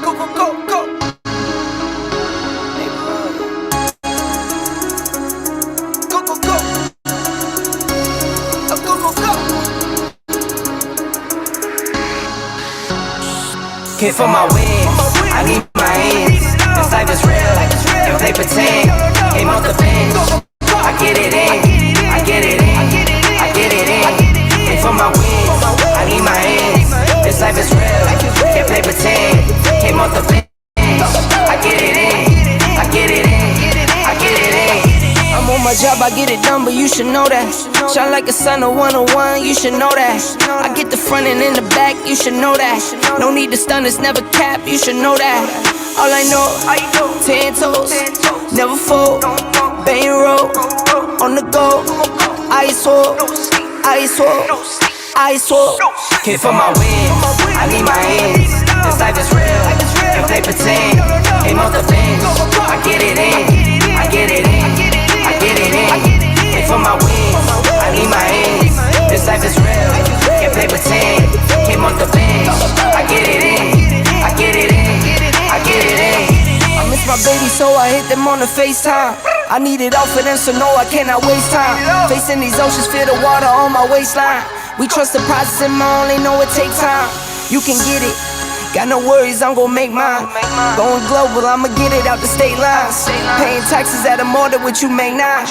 Go, go, go, go. Go, go, go. Go, go, go. Came for my wins, I need my ends. This life is real, and play pretend. Came off the bench, I get it in, I get it in, I get it in. Came for my wins, I need my ends. This life is real, can't play pretend. Came off the bench, I get it in, I get it in, I get it in. I'm on my job, I get it done, but you should know that. Shine like a sun, a 101, you should know that. I get the front and in the back, you should know that. No need to stun, it's never cap, you should know that. All I know, 10 toes, never fold, bang roll, on the go, ice wall, ice wall, ice wall. Came for my wins, I need my ends. This life is real, and play pretend. Came off the bench, I get it in, I get it in, I get it in. Came for my wins, I need my ends. This life is real, can't play pretend. Came off the bench, I get it in, I get it in, I get it in. I miss my baby, so I hit them on the FaceTime. I need it all for them, so no, I cannot waste time. Facing these oceans, feel the water on my waistline. We trust the process and I only know it takes time. You can get it, got no worries, I'm gon' make mine. Going global, I'ma get it out the state lines. Paying taxes at a more than what you make now.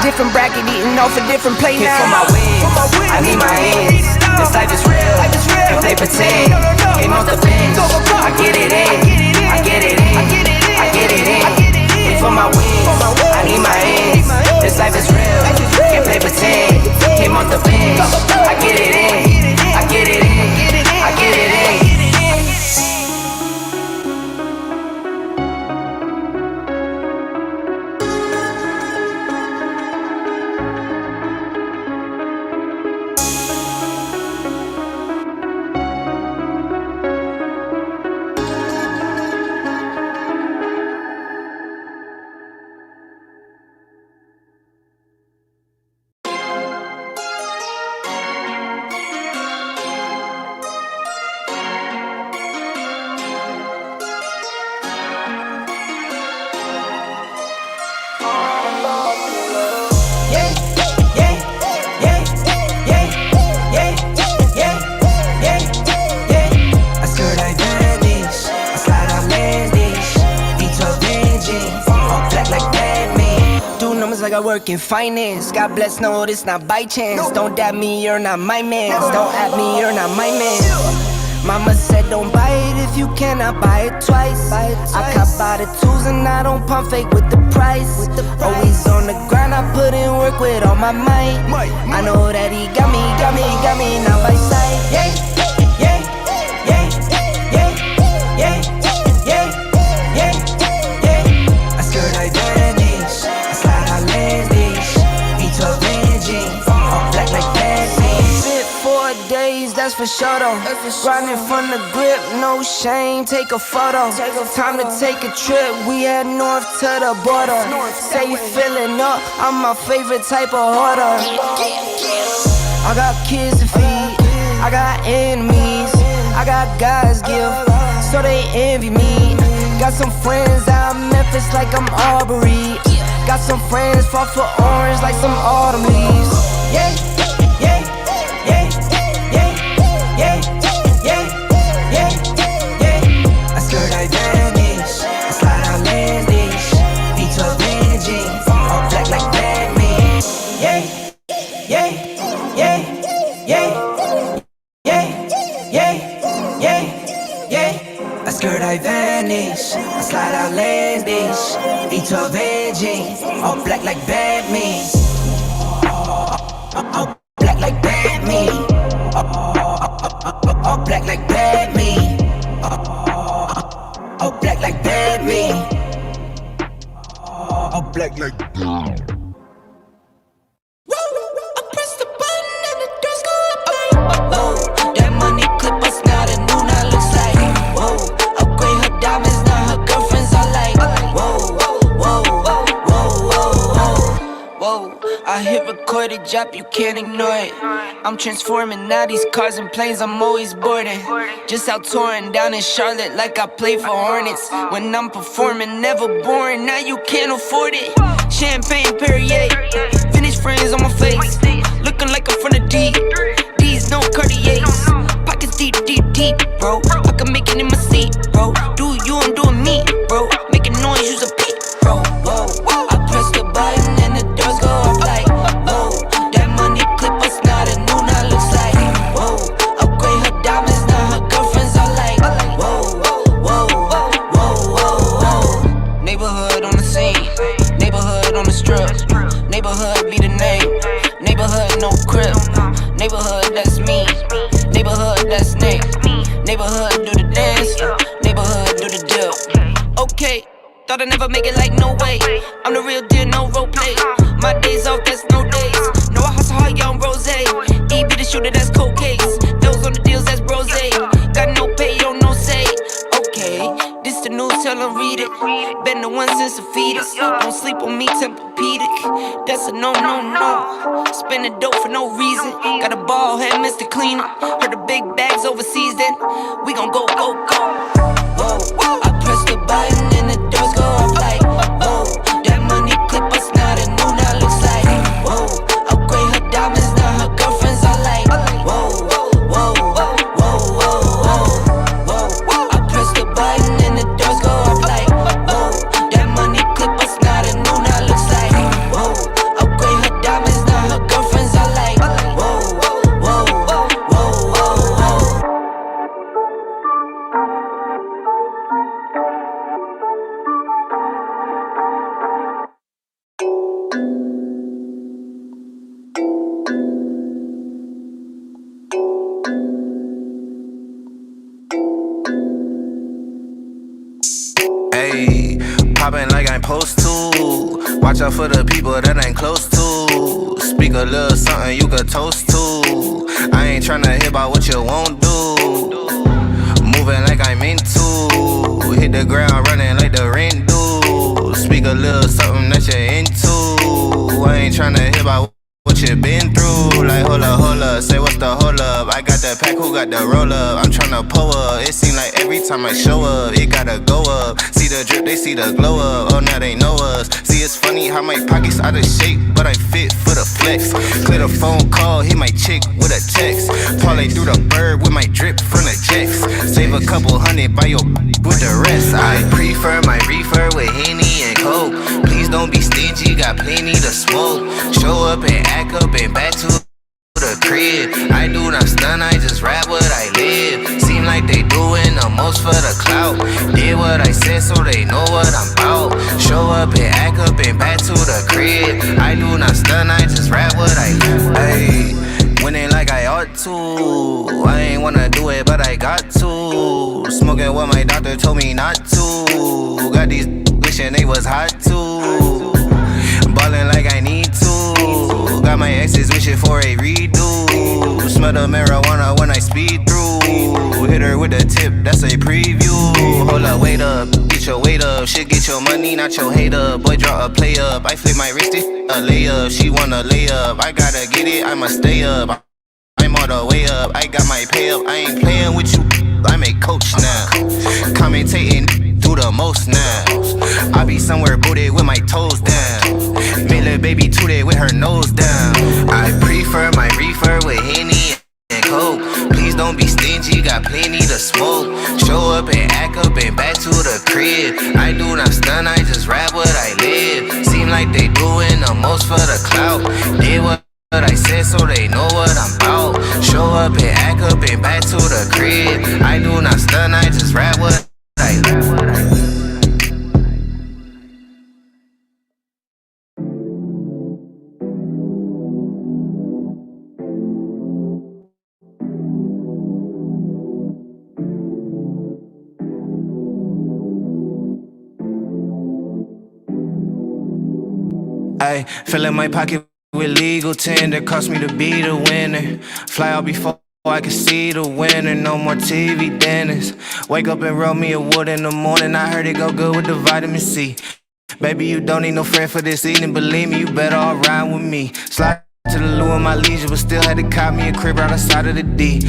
Different bracket, eating off a different plate Came now. for my wins, I need my ends. This life is real, and play pretend. Came off the bench, I get it in, I get it in, I get it in. Came for my wins, I need my ends. This life is real, can't play pretend. Came off the bench, I get it in, I get it in, I get it in. Like I work in finance. God bless, no, this not by chance. Don't dab me, you're not my man. Don't at me, you're not my man. Mama said don't buy it if you cannot buy it twice. I cop by the tools and I don't pump fake with the price. Always on the grind, I put in work with all my might. I know that he got me, not by sight. Yeah, yeah, yeah, yeah, yeah, yeah, yeah, yeah. I skirt like vanish, I slide on landings, V12 engine, all black like Batman. Fit 4 days, that's for sure though. Grinding from the grip, no shame, take a photo. Time to take a trip, we head north to the border. Say you feeling up, I'm my favorite type of hoarder. I got kids to feed, I got enemies, I got guys give, so they envy me. Got some friends out in Memphis like I'm Aubrey. Got some friends fought for orange like some autumn leaves. Yeah, yeah, yeah, yeah, yeah, yeah, yeah, yeah. I skirt like vanish, I slide on landings, V12 engine, all black like Batman. Yeah, yeah, yeah, yeah, yeah, yeah, yeah, yeah. I skirt like vanish, I slide out landings, V12 engine, all black like Batman. All black like Batman. All black like Batman. All black like Batman. All black like Batman. That money clip us now, the new now looks like. Whoa, upgrade her diamonds, now her girlfriends are like. Whoa, whoa, whoa, whoa, whoa, whoa, whoa. I hit record a drop, you can't ignore it. I'm transforming now these cars and planes, I'm always boarding. Just out touring down in Charlotte like I play for Hornets. When I'm performing, never boring, now you can't afford it. Champagne Perrier, Vintage frames on my face, looking like I'm from the deep. These no Cartiers, pockets deep, deep, deep, bro. I can make it in my seat, bro. Do you, I'm doing me, bro. Making noise, use a beat, bro. Whoa, I press the button and the doors go off like, whoa. That money clip us now, the new now looks like, whoa. Upgrade her diamonds, now her girlfriends are like, whoa, whoa, whoa, whoa, whoa. Neighborhood on the scene, neighborhood on the strip. Neighborhood be the name, neighborhood no crib. Neighborhood that's me, neighborhood that's Nick. Neighborhood do the dance, neighborhood do the dip. Okay, thought I'd never make it like no way. I'm the real deal, no role play. My days off, that's no days. No, I hustle hard, young rose. E be the shooter, that's cold case. Those on the deals, that's brose. Got no pay, yo, no say. Okay, this the news, tell them read it. Been the one since a fetus. Don't sleep on me, Tempur-Pedic. That's a no, no, no. Spending dope for no reason. Got a ball head, Mr. Cleaner. Heard the big bags overseas, then we gon' go, go, go. Whoa, I press the button and the doors go off like, whoa. That money clip us now, the new now looks like, whoa. Upgrade her diamonds, now her girlfriends are like, whoa, whoa, whoa, whoa, whoa. I press the button and the doors go off like, whoa. That money clip us now, the new now looks like, whoa. Upgrade her diamonds, now her girlfriends are like, whoa, whoa, whoa, whoa. Ayy, poppin' like I'm supposed to. Watch out for the people that ain't close to. Speak a little something you could toast to. I ain't tryna hear about what you won't do. Moving like I'm into. Hit the ground running like the rent do. Speak a little something that you're into. I ain't tryna hear about what you been through. Like hold up, say what's the hold up. I got the pack, who got the roll up? I'm tryna pull up. It seem like every time I show up, it gotta go up. See the drip, they see the glow up. Oh, now they know us. See, it's funny how my pockets out of shape, but I fit for the flex. Clear the phone call, hit my chick with a text. Parlay through the bird with my drip from the jacks. Save a couple hundred by your with the rest. I prefer my reefer with Henny and Coke. Please don't be stingy, got plenty to smoke. Show up and act up and back to the crib. I do not stun, I just rap what I live. Seem like they doing the most for the clout. Did what I said so they know what I'm about. Show up and act up and back to the crib. I do not stun, I just rap what I live. Ayy, winning like I ought to. I ain't wanna do it, but I got to. Smoking what my doctor told me not to. Got these wishing they was hot too. Ballin' like I need to. Got my exes wishing for a redo. Smell the marijuana when I speed through. Hit her with a tip, that's a preview. Hold up, wait up, get your weight up. Shit, get your money, not your hate up. Boy, draw a play up. I flip my wrist, this a layup. She wanna lay up. I gotta get it, I must stay up. I'm all the way up, I got my pay up. I ain't playing with you, I'm a coach now. Commentating, do the most now. I be somewhere booted with my toes down. Made little baby tooted with her nose down. I prefer my reefer with Henny and Coke. Please don't be stingy, got plenty to smoke. Show up and act up and back to the crib. I do not stun, I just rap what I live. Seem like they doing the most for the clout. Did what I said so they know what I'm about. Show up and act up and back to the crib. I do not stun, I just rap what I live. Ay, fill in my pocket with legal tender, cost me to be the winner. Fly out before I can see the winner, no more TV dinners. Wake up and roll me a wood in the morning, I heard it go good with the vitamin C. Baby, you don't need no friend for this evening, believe me, you better all ride with me. Slide to the loo in my leisure, but still had to cop me a crib right outside of the D.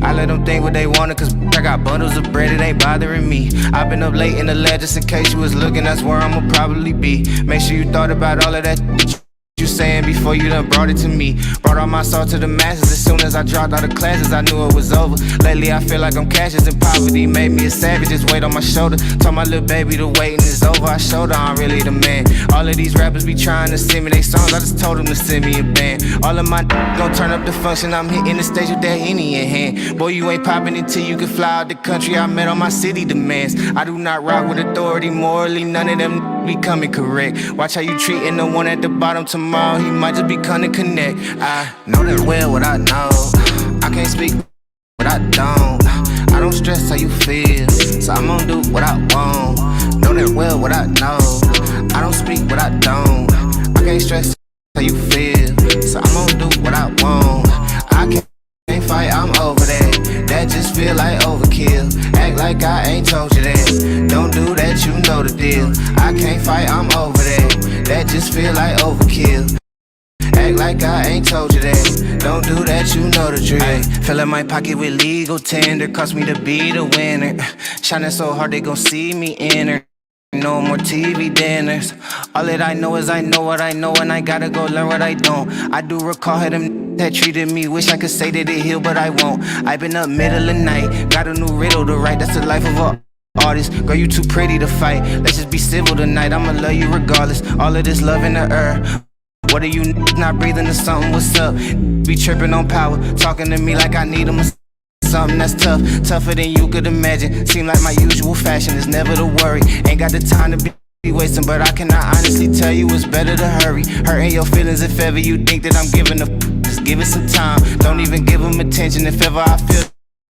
I let them think what they wanted, cause I got bundles of bread, it ain't bothering me. I've been up late in the lab just in case you was looking, that's where I'ma probably be. Make sure you thought about all of that you saying before you done brought it to me. Brought all my salt to the masses. As soon as I dropped out of classes, I knew it was over. Lately I feel like I'm cashless in poverty. Made me a savage, just weight on my shoulder. Told my little baby the waiting is over. I showed her I'm really the man. All of these rappers be trying to send me they songs, I just told them to send me a band. All of my gon' turn up the function, I'm hitting the stage with that Henny in hand. Boy, you ain't popping until you can fly out the country. I met on my city demands. I do not rock with authority morally, none of them be coming correct. Watch how you treating the one at the bottom. Tomorrow he might just be coming to connect. I know that well what I know. I can't speak what I don't. I don't stress how you feel, so I'm gonna do what I want. Know that well what I know. I don't speak what I don't. I can't stress how you feel, so I'm gonna do what I want. I can't fight, I'm over that. That just feel like overkill. Act like I ain't told you that. Don't do that, you know the deal. I can't fight, I'm over that. That just feel like overkill. Act like I ain't told you that. Don't do that, you know the drill. Ay, fill in my pocket with legal tender. Cost me to be the winner. Shining so hard they gon' see me enter. No more TV dinners. All that I know is I know what I know, and I gotta go learn what I don't. I do recall how them that treated me. Wish I could say that it healed, but I won't. I been up middle of night, got a new riddle to write. That's the life of a artist. Girl, you too pretty to fight. Let's just be civil tonight. I'ma love you regardless. All of this love in the air. What are you not breathing to something? What's up? Be tripping on power, talking to me like I need them. Something that's tough, tougher than you could imagine. Seem like my usual fashion is never to worry. Ain't got the time to be wasting, but I cannot honestly tell you it's better to hurry. Hurting your feelings if ever you think that I'm giving a just give it some time. Don't even give them attention if ever I feel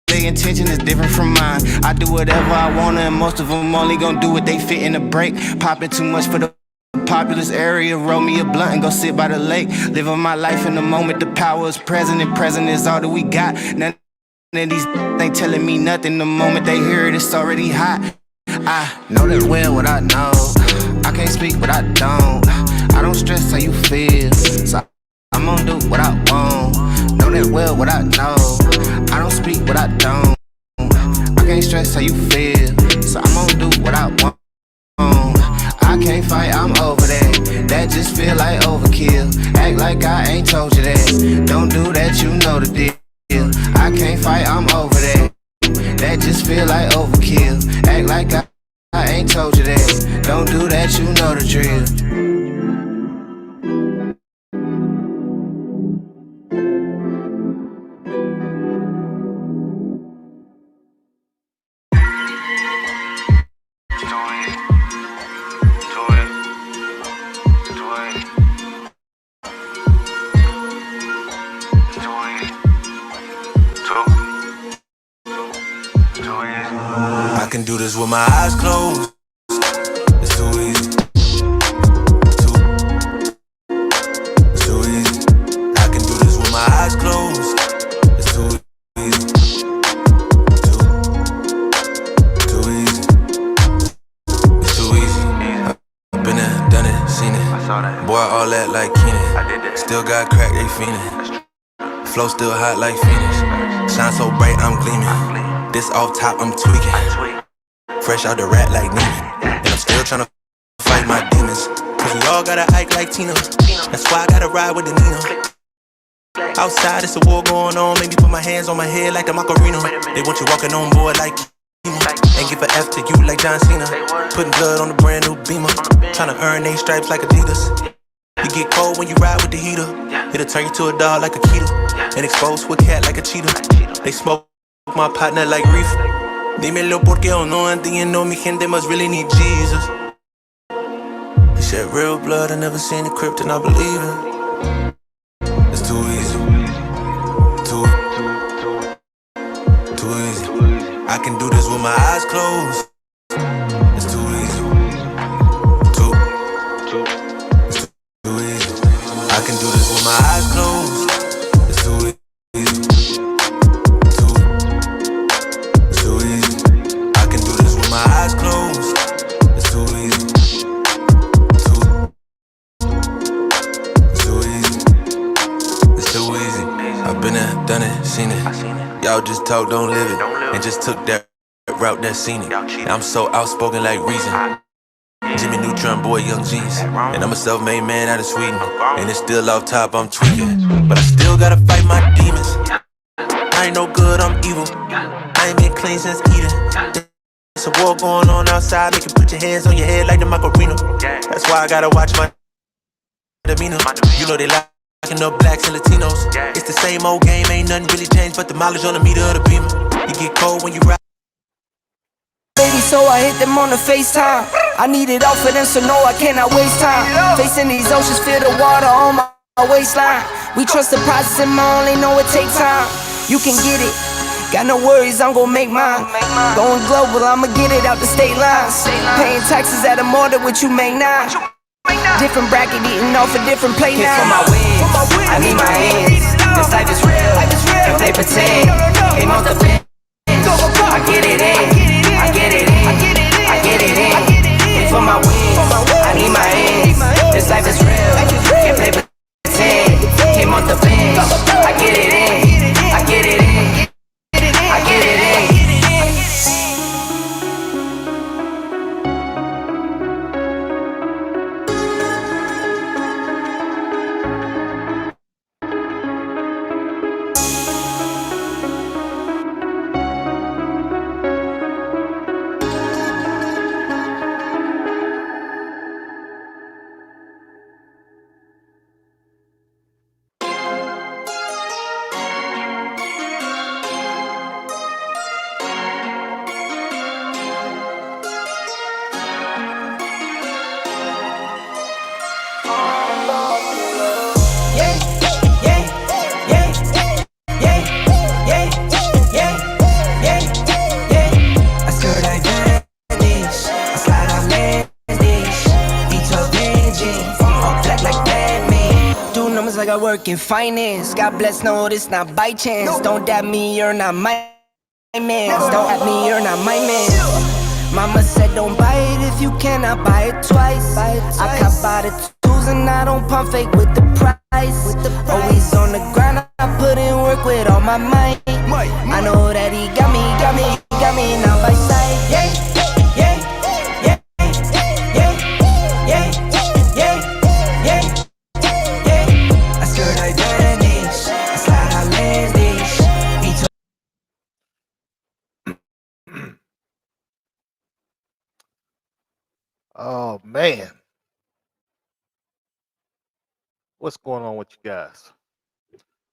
their intention is different from mine. I do whatever I wanna, and most of them only gon' do what they fit in a break. Popping too much for the populous area, roll me a blunt and go sit by the lake. Living my life in the moment, the power is present, and present is all that we got. None of these ain't telling me nothing. The moment they hear it, it's already hot. I know that well what I know. I can't speak what I don't. I don't stress how you feel, so I'm gonna do what I want. Know that well what I know. I don't speak what I don't. I can't stress how you feel, so I'm gonna do what I want. I can't fight, I'm over that. That just feel like overkill. Act like I ain't told you that. Don't do that, you know the deal. I can't fight, I'm over that. That just feel like overkill. Act like I ain't told you that. Don't do that, you know the drill. I can do this with my eyes closed. It's too easy. It's too easy. I can do this with my eyes closed. It's too easy. Too easy. It's too easy. I've been there, done it, seen it. Boy, all that like Keenan. Still got crack, they fiendin'. Flow still hot like Phoenix. Shine so bright, I'm gleaming. This off top, I'm tweaking. Fresh out the rat like Neiman. And I'm still tryna fight my demons. Cause we all gotta act like Tina. That's why I gotta ride with the Nina. Outside, it's a war going on. Maybe put my hands on my head like the Macarena. They want you walking on board like ain't give a F to you like John Cena. Putting blood on the brand new Beamer. Tryna earn they stripes like Adidas. You get cold when you ride with the heater. It'll turn you to a dog like a keto. And expose to a cat like a cheetah. They smoke my partner like reefer. Dímelo porque o no entiendo. Mi gente must really need Jesus. He shed real blood, I never seen the crypt and I believe it. It's too easy. Too easy. I can do this with my eyes closed. It's too easy. It's too easy. I can do this with my eyes closed. It's too easy. My eyes closed. It's too easy. Too easy. talk, just talk, don't live it. And just took that route that's scenic. Now I'm so outspoken like Reason. Jimmy Neutron, boy, young G's. And I'm a self-made man out of Sweden. And it's still off top, I'm tweaking. But I still gotta fight my demons. I ain't no good, I'm evil. I ain't been clean since Eden. There's a war going on outside, make you put your hands on your head like the Macarena. That's why I gotta watch my demeanor. You know they locking up blacks and Latinos. It's the same old game, ain't nothing really changed but the mileage on the meter of the beamer. You get cold when you ride. Baby, so I hit them on the FaceTime. I need it all for them, so no, I cannot waste time. Facing these oceans, feel the water on my waistline. We trust the process and my only know it takes time. You can get it, got no worries, I'm gon' make mine. Going global, I'ma get it out the state lines. Paying taxes at a more than what you make now. Different bracket, eating off a different plate now. For my wins, I need my ends. This life is real, if they pretend. Aim off the fence, I get it in. I get it in, I get it in. For my wins, I need my ends. This life is real, if they pretend. Came off the bench, I get it in. I get it in, I get it in. Like I work in finance. God bless, no, this not by chance. Don't doubt me, you're not my man. Don't at me, you're not my man. Mama said don't buy it if you cannot buy it twice. I cop by the tools and I don't pump fake with the price. Always on the grind, I put in work with all my might. I know that he got me now by sight. Yeah. Oh man, what's going on with you guys?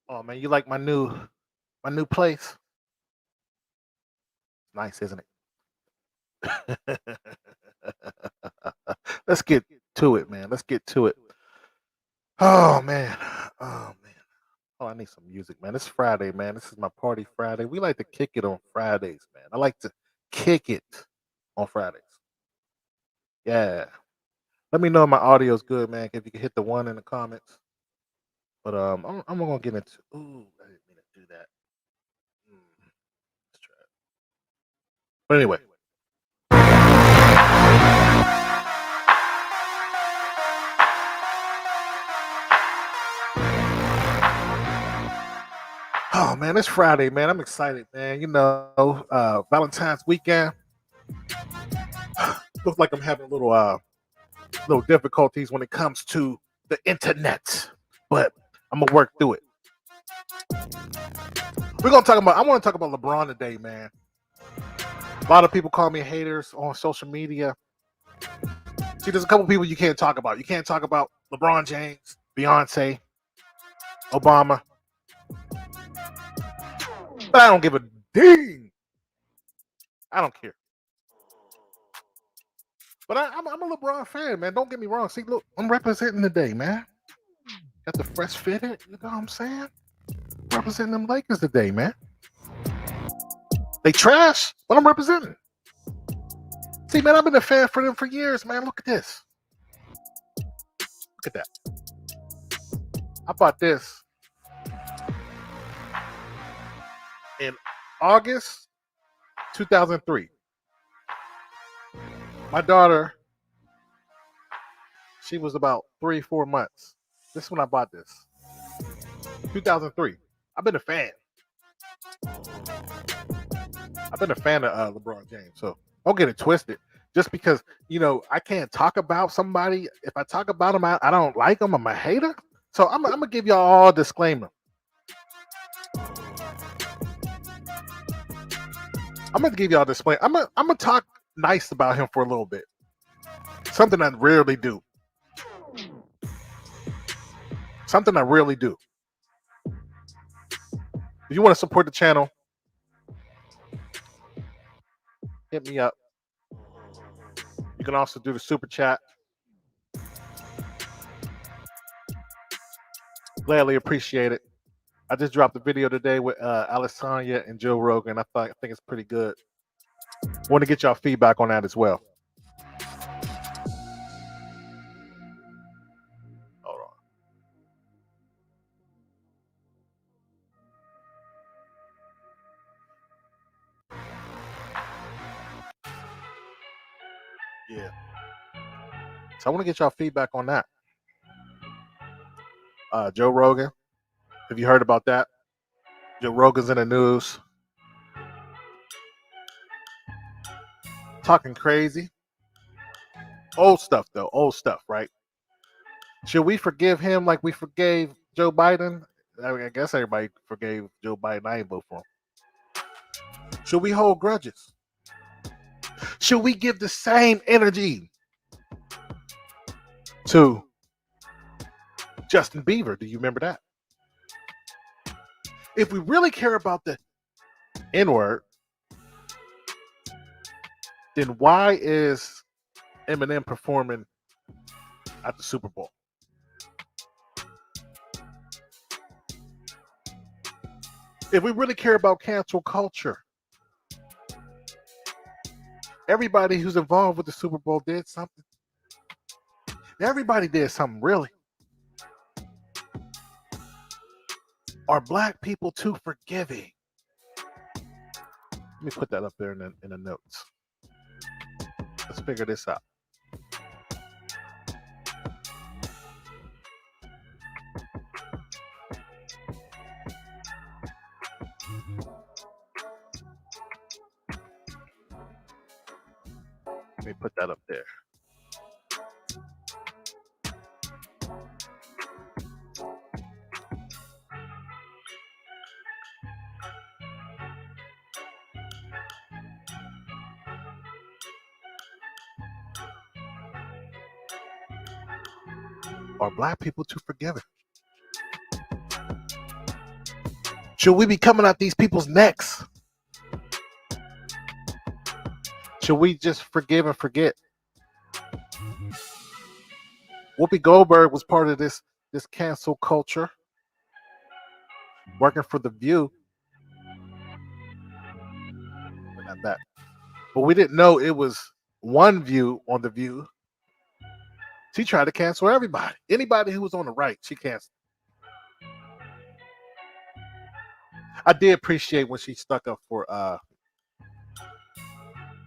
Oh man, you like my new place? Nice, isn't it? Let's get to it, man. Let's get to it. Oh man. Oh man. Oh, I need some music, man. It's Friday, man. This is my party Friday. We like to kick it on Fridays, man. I like to kick it on Fridays. Yeah. Let me know if my audio is good, man. If you can hit the one in the comments. But I'm gonna get into. Ooh, I didn't mean to do that. Let's try it. But anyway. Oh man, it's Friday, man. I'm excited, man. You know, Valentine's weekend. Looks like I'm having a little difficulties when it comes to the internet, but I'm gonna work through it. I want to talk about LeBron today, man. A lot of people call me haters on social media. See, there's a couple people you can't talk about. You can't talk about LeBron James, Beyonce, Obama. But I don't give a ding. I don't care. But I'm a LeBron fan, man. Don't get me wrong. See, look, I'm representing today, man. Got the fresh fitted, you know what I'm saying? Representing them Lakers today, man. They trash, but I'm representing. See, man, I've been a fan for them for years, man. Look at this. Look at that. I bought this in August 2003. My daughter, she was about 3-4 months. This is when I bought this. 2003. I've been a fan. I've been a fan of LeBron James, so don't get it twisted. Just because I can't talk about somebody. If I talk about them, I don't like them. I'm a hater. So I'm gonna give y'all all a disclaimer. I'm gonna give y'all a disclaimer. I'm gonna talk nice about him for a little bit. Something I rarely do. Something I rarely do. If you want to support the channel, hit me up. You can also do the super chat. Gladly appreciate it. I just dropped a video today with Alessandra and Joe Rogan. I think it's pretty good. Want to get y'all feedback on that as well. Hold on. Yeah. So I want to get y'all feedback on that. Joe Rogan. Have you heard about that? Joe Rogan's in the news. Talking crazy. Old stuff, though. Old stuff, right? Should we forgive him like we forgave Joe Biden? I guess everybody forgave Joe Biden. I ain't vote for him. Should we hold grudges? Should we give the same energy to Justin Bieber? Do you remember that? If we really care about the N-word, then why is Eminem performing at the Super Bowl? If we really care about cancel culture, everybody who's involved with the Super Bowl did something. Everybody did something, really. Are black people too forgiving? Let me put that up there in the notes. Let's figure this out. Let me put that up there. Are black people too forgiving? Should we be coming at these people's necks? Should we just forgive and forget? Whoopi Goldberg was part of this cancel culture, working for The View. Not that. But we didn't know it was one view on The View. She tried to cancel everybody. Anybody who was on the right, she canceled. I did appreciate when she stuck up for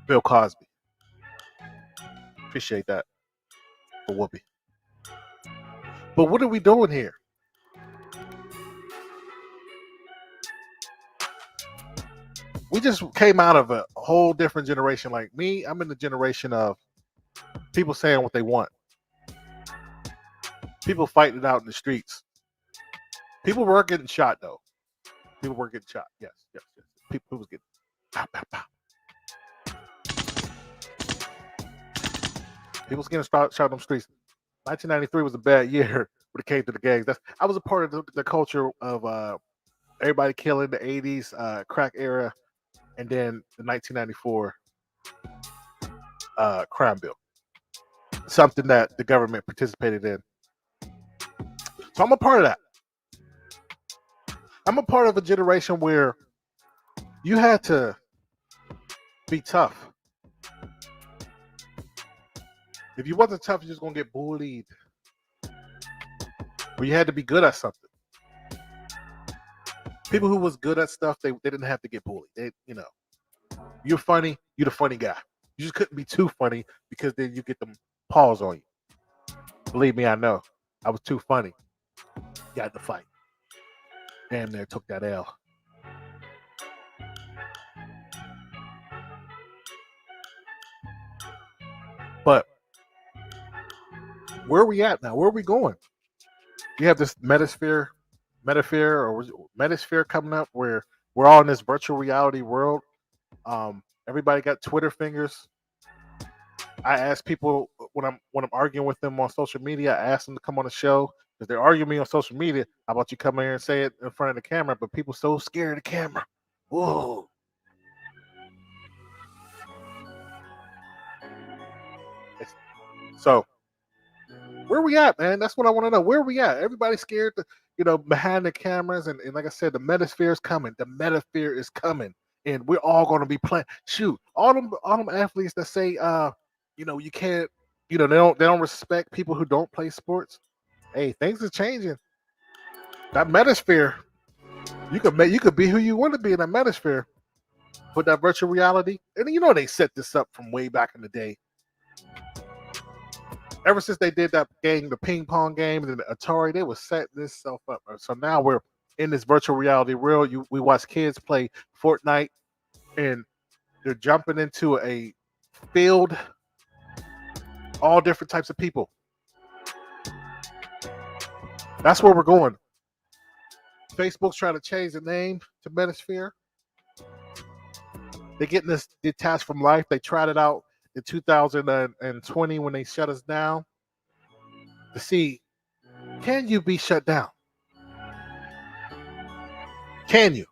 Bill Cosby. Appreciate that for Whoopi. But what are we doing here? We just came out of a whole different generation. Like me, I'm in the generation of people saying what they want. People fighting it out in the streets. People were getting shot, though. People were getting shot. Yes. People was getting pow, pow, pow. People was getting shot in the streets. 1993 was a bad year when it came to the gangs. I was a part of the culture of everybody killing the 80s crack era, and then the 1994 crime bill. Something that the government participated in. So I'm a part of that. I'm a part of a generation where you had to be tough. If you wasn't tough, you're just going to get bullied. Or you had to be good at something. People who was good at stuff, they didn't have to get bullied. You're funny, you're the funny guy. You just couldn't be too funny because then you get them paws on you. Believe me, I know. I was too funny. Got in the fight. Damn near took that L. But where are we at now? Where are we going? You have this metasphere coming up where we're all in this virtual reality world. Everybody got Twitter fingers. I ask people when I'm arguing with them on social media, I ask them to come on the show because they're arguing me on social media. How about you come here and say it in front of the camera? But people so scared of the camera. Whoa. So where we at, man? That's what I want to know. Where we at? Everybody's scared behind the cameras, and like I said, the metasphere is coming. The metasphere is coming. And we're all gonna be playing. Shoot, all them athletes that say you can't, they don't respect people who don't play sports. Hey, things are changing. That metasphere, you could be who you want to be in that metasphere. Put that virtual reality, and they set this up from way back in the day. Ever since they did that game, the ping pong game, and the Atari, they were setting this stuff up. So now we're in this virtual reality world. We watch kids play Fortnite, and they're jumping into a field, all different types of people. That's where we're going. Facebook's trying to change the name to Metasphere. They're getting this detached from life. They tried it out in 2020 when they shut us down to see, can you be shut down? Can you?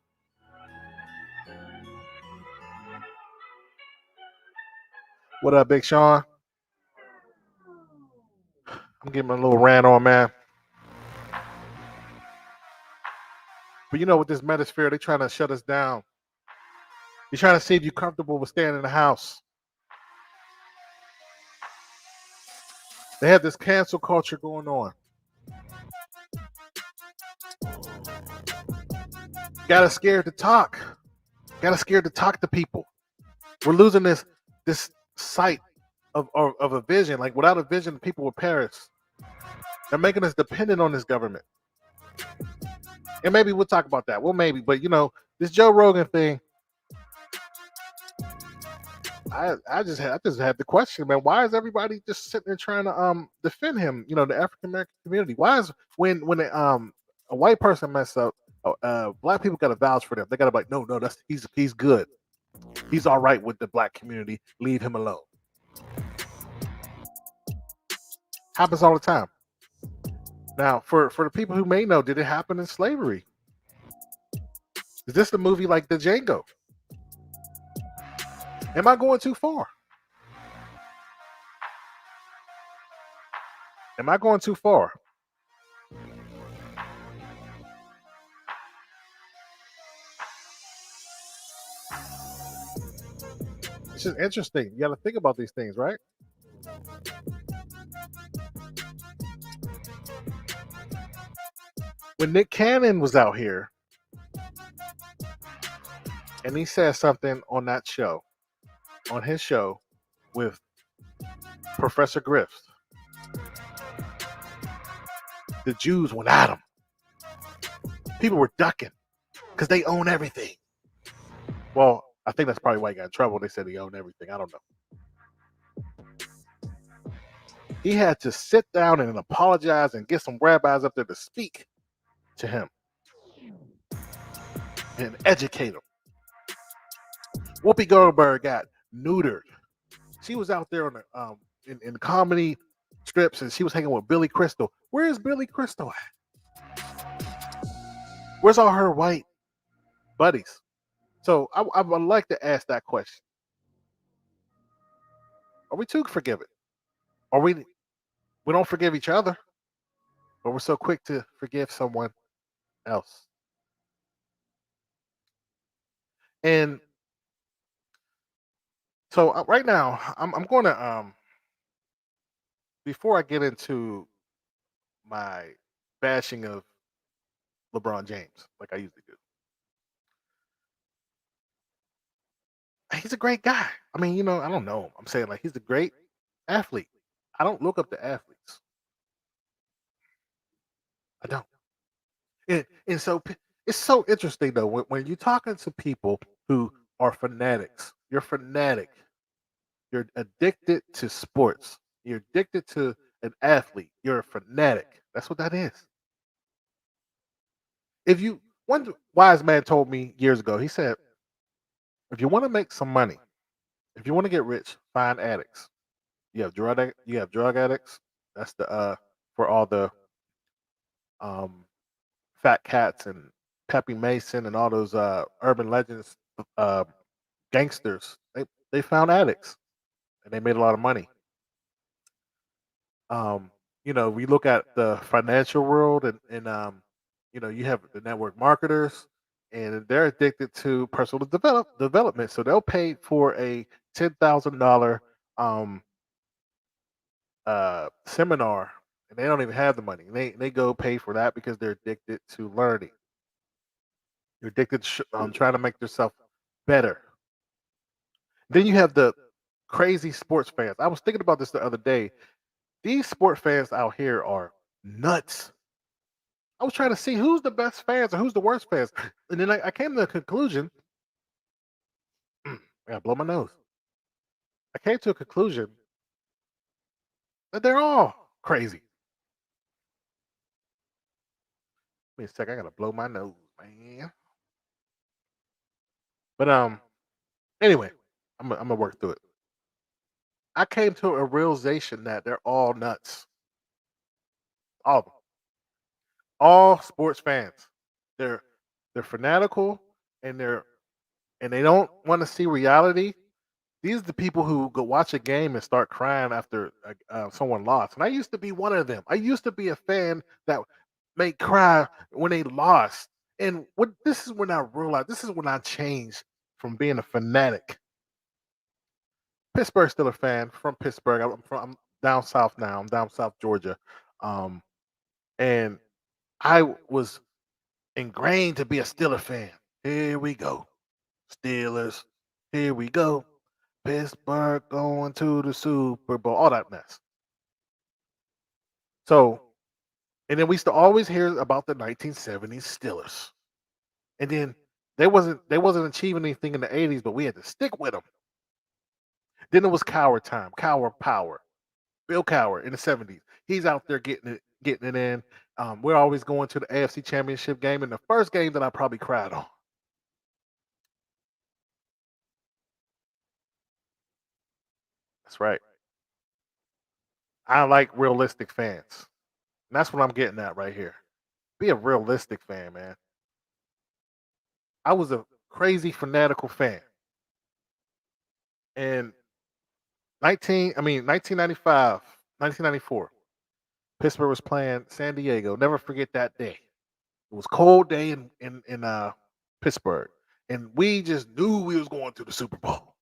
What up, Big Sean? I'm getting my little rant on, man. But with this Metasphere, they're trying to shut us down. You're trying to see if you're comfortable with staying in the house. They have this cancel culture going on. Got us scared to talk. Got us scared to talk to people. We're losing this sight of a vision. Like without a vision, people will perish. They're making us dependent on this government. And maybe we'll talk about that. Well, maybe, but this Joe Rogan thing. I just had the question, man. Why is everybody just sitting there trying to defend him? The African American community. Why is when a white person mess up, black people got to vouch for them. They got to be like, no, he's good. He's all right with the black community. Leave him alone. Happens all the time. Now, for the people who may know, did it happen in slavery? Is this the movie like the Django? Am I going too far? Am I going too far? It's just interesting. You got to think about these things, right? When Nick Cannon was out here and he said something on that show, on his show with Professor Griffith, the Jews went at him. People were ducking because they own everything. Well, I think that's probably why he got in trouble. They said he owned everything. I don't know. He had to sit down and apologize and get some rabbis up there to speak to him and educate him. Whoopi Goldberg got neutered. She was out there on the in comedy strips, and she was hanging with Billy Crystal. Where is Billy Crystal at? Where's all her white buddies? So I would like to ask that question. Are we too forgiving? Are we don't forgive each other, but we're so quick to forgive someone else? And so right now, I'm going to before I get into my bashing of LeBron James, like I usually do. He's a great guy. I mean, I don't know him. I'm saying like he's a great athlete. I don't look up to athletes. I don't. And so it's so interesting though when you're talking to people who are fanatics. You're fanatic. You're addicted to sports. You're addicted to an athlete. You're a fanatic. That's what that is. If you One wise man told me years ago, he said, if you want to make some money, if you want to get rich, find addicts. You have drug addicts. That's the for all the um Fat Cats and Peppy Mason and all those urban legends uh gangsters. They found addicts and they made a lot of money. Um, we look at the financial world and you have the network marketers and they're addicted to personal development. So they'll pay for a $10,000 um seminar and they don't even have the money. They go pay for that because they're addicted to learning. You're addicted to trying to make yourself better. Then you have the crazy sports fans. I was thinking about this the other day. These sport fans out here are nuts. I was trying to see who's the best fans or who's the worst fans. And then I came to the conclusion, I gotta blow my nose. I came to a conclusion that they're all crazy. Give me a second, I gotta blow my nose, man. But anyway, I'm gonna work through it. I came to a realization that they're all nuts. All of them. All sports fans. They're they're fanatical and they don't want to see reality. These are the people who go watch a game and start crying after someone lost. And I used to be one of them. I used to be a fan that made cry when they lost. And this is when I realized, this is when I changed from being a fanatic. Pittsburgh Steelers fan from Pittsburgh. I'm down south now. I'm down south Georgia, and I was ingrained to be a Steeler fan. Here we go, Steelers. Here we go. Pittsburgh going to the Super Bowl, all that mess. So, and then we used to always hear about the 1970s Steelers. And then they wasn't achieving anything in the 80s, but we had to stick with them. Then it was Cowher time, Cowher power. Bill Cowher in the 70s. He's out there getting it in. We're always going to the AFC Championship game, and the first game that I probably cried on. That's right. I like realistic fans. And that's what I'm getting at right here. Be a realistic fan, man. I was a crazy fanatical fan. And 1995, 1994, Pittsburgh was playing San Diego. Never forget that day. It was a cold day in Pittsburgh, and we just knew we was going to the Super Bowl.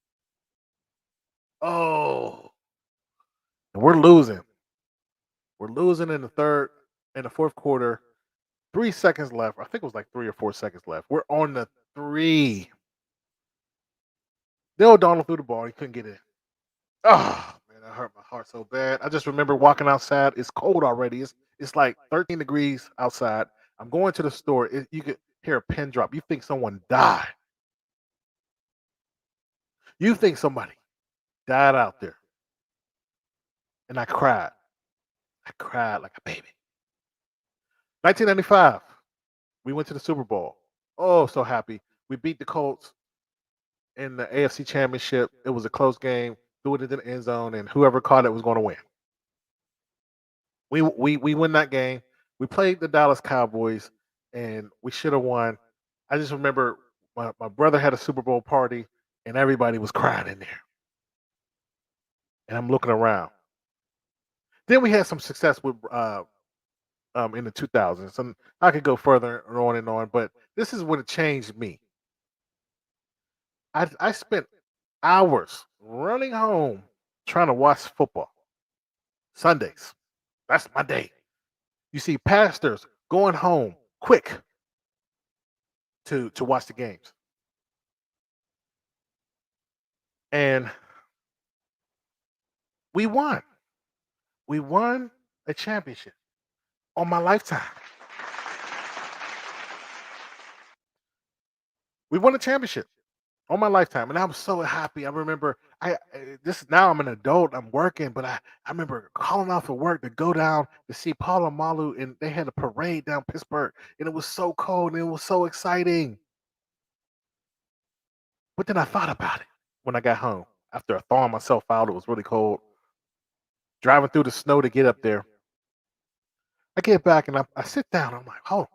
Oh, and we're losing. We're losing in the fourth quarter. 3 seconds left. I think it was like 3 or 4 seconds left. We're on the three. Dale O'Donnell threw the ball. He couldn't get it. Oh man, that hurt my heart so bad. I just remember walking outside. It's cold already. It's like 13 degrees outside. I'm going to the store. You could hear a pin drop. You think someone died. You think somebody died out there. And I cried. I cried like a baby. 1995, we went to the Super Bowl. Oh, so happy. We beat the Colts in the AFC Championship. It was a close game. Threw it into the end zone, and whoever caught it was going to win. We win that game. We played the Dallas Cowboys, and we should have won. I just remember my brother had a Super Bowl party, and everybody was crying in there. And I'm looking around. Then we had some success with in the 2000s, and I could go further and on, but this is when it changed me. I spent hours running home trying to watch football. Sundays, that's my day. You see pastors going home quick to watch the games, and we won. We won a championship on my lifetime. We won a championship. on my lifetime, and I was so happy. I remember this now I'm an adult, I'm working, but I remember calling off of work to go down to see Paula Malu, and they had a parade down Pittsburgh, and it was so cold and it was so exciting. But then I thought about it when I got home after thawing myself out. It was really cold. Driving through the snow to get up there. I get back and I sit down. I'm like, oh,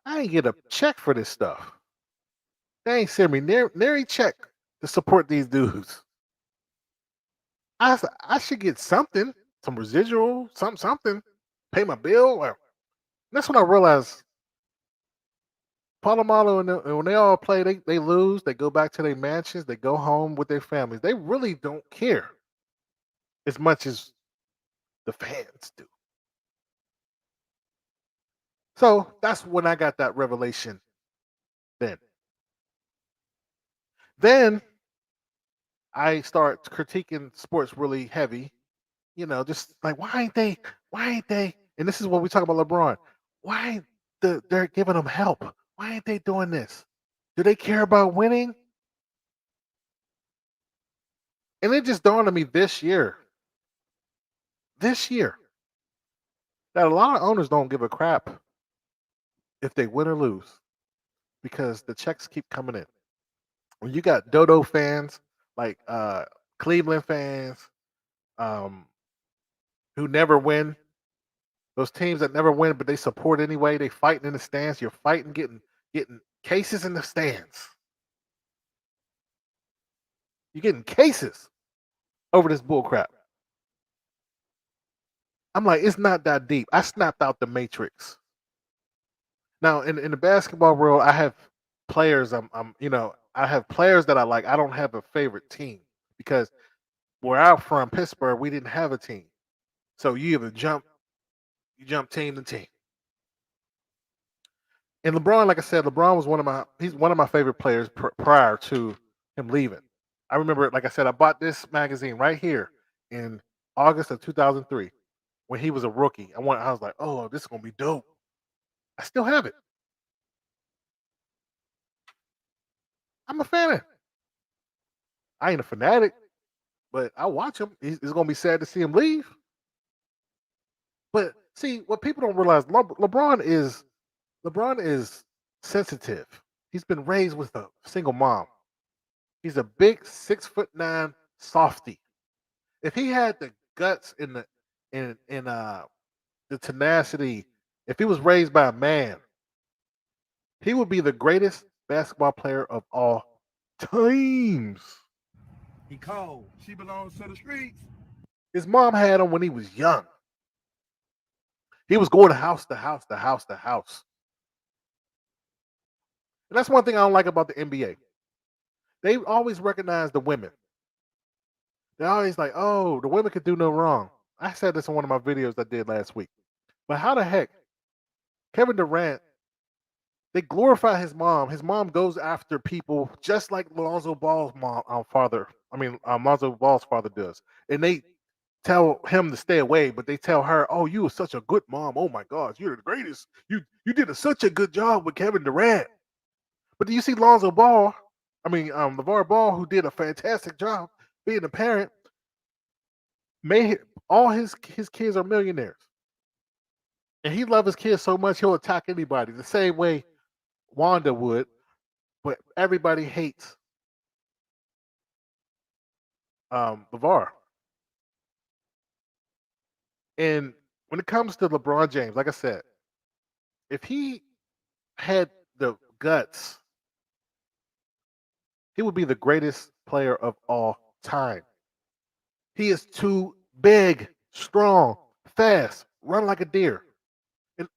I ain't get a check for this stuff. They ain't send me near a check to support these dudes. I should get something, some residual, something, pay my bill. Or that's when I realized Palomalo and when they all play, they lose. They go back to their mansions. They go home with their families. They really don't care as much as the fans do. So that's when I got that revelation. Then I start critiquing sports really heavy. Just like why ain't they? And this is what we talk about LeBron. Why ain't they're giving them help? Why ain't they doing this? Do they care about winning? And it just dawned on me this year, that a lot of owners don't give a crap if they win or lose because the checks keep coming in. When you got Dodo fans like Cleveland fans um, who never win, those teams that never win but they support anyway, they fighting in the stands. You're fighting, getting cases in the stands. You're getting cases over this bull crap. I'm like, it's not that deep. I snapped out the matrix. Now, in the basketball world, I have players. I have players that I like. I don't have a favorite team because where I'm from, Pittsburgh, we didn't have a team. So you either you jump team to team. And LeBron, like I said, LeBron was he's one of my favorite players prior to him leaving. I remember, like I said, I bought this magazine right here in August of 2003 when he was a rookie. I was like, oh, this is gonna be dope. I still have it. I'm a fan of it. I ain't a fanatic, but I watch him. It's gonna be sad to see him leave. But see, what people don't realize, LeBron is sensitive. He's been raised with a single mom. He's a big 6'9" softy. If he had the guts in the tenacity, if he was raised by a man, he would be the greatest basketball player of all times. He cold. She belongs to the streets. His mom had him when he was young. He was going house to house to house to house. And that's one thing I don't like about the NBA. They always recognize the women. They're always like, oh, the women could do no wrong. I said this in one of my videos I did last week. But how the heck, Kevin Durant, they glorify his mom. His mom goes after people just like Lonzo Ball's Lonzo Ball's father does. And they tell him to stay away, but they tell her, "Oh, you were such a good mom. Oh my gosh, you're the greatest. You did such a good job with Kevin Durant." But do you see Lonzo Ball? LeVar Ball, who did a fantastic job being a parent, made all his kids are millionaires, and he loves his kids so much he'll attack anybody the same way Wanda would. But everybody hates LeVar. And when it comes to LeBron James, like I said, if he had the guts, he would be the greatest player of all time. He is too big, strong, fast, run like a deer. And,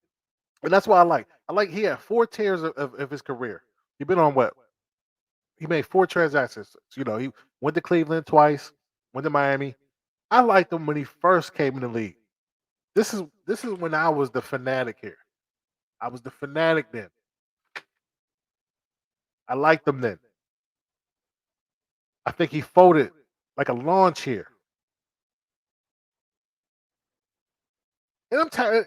and that's why I like he had 4 tears of his career. He been on what? He made 4 transactions. He went to Cleveland twice, went to Miami. I liked him when he first came in the league. This is when I was the fanatic here. I was the fanatic then. I liked him then. I think he folded like a lawn chair. And I'm tired,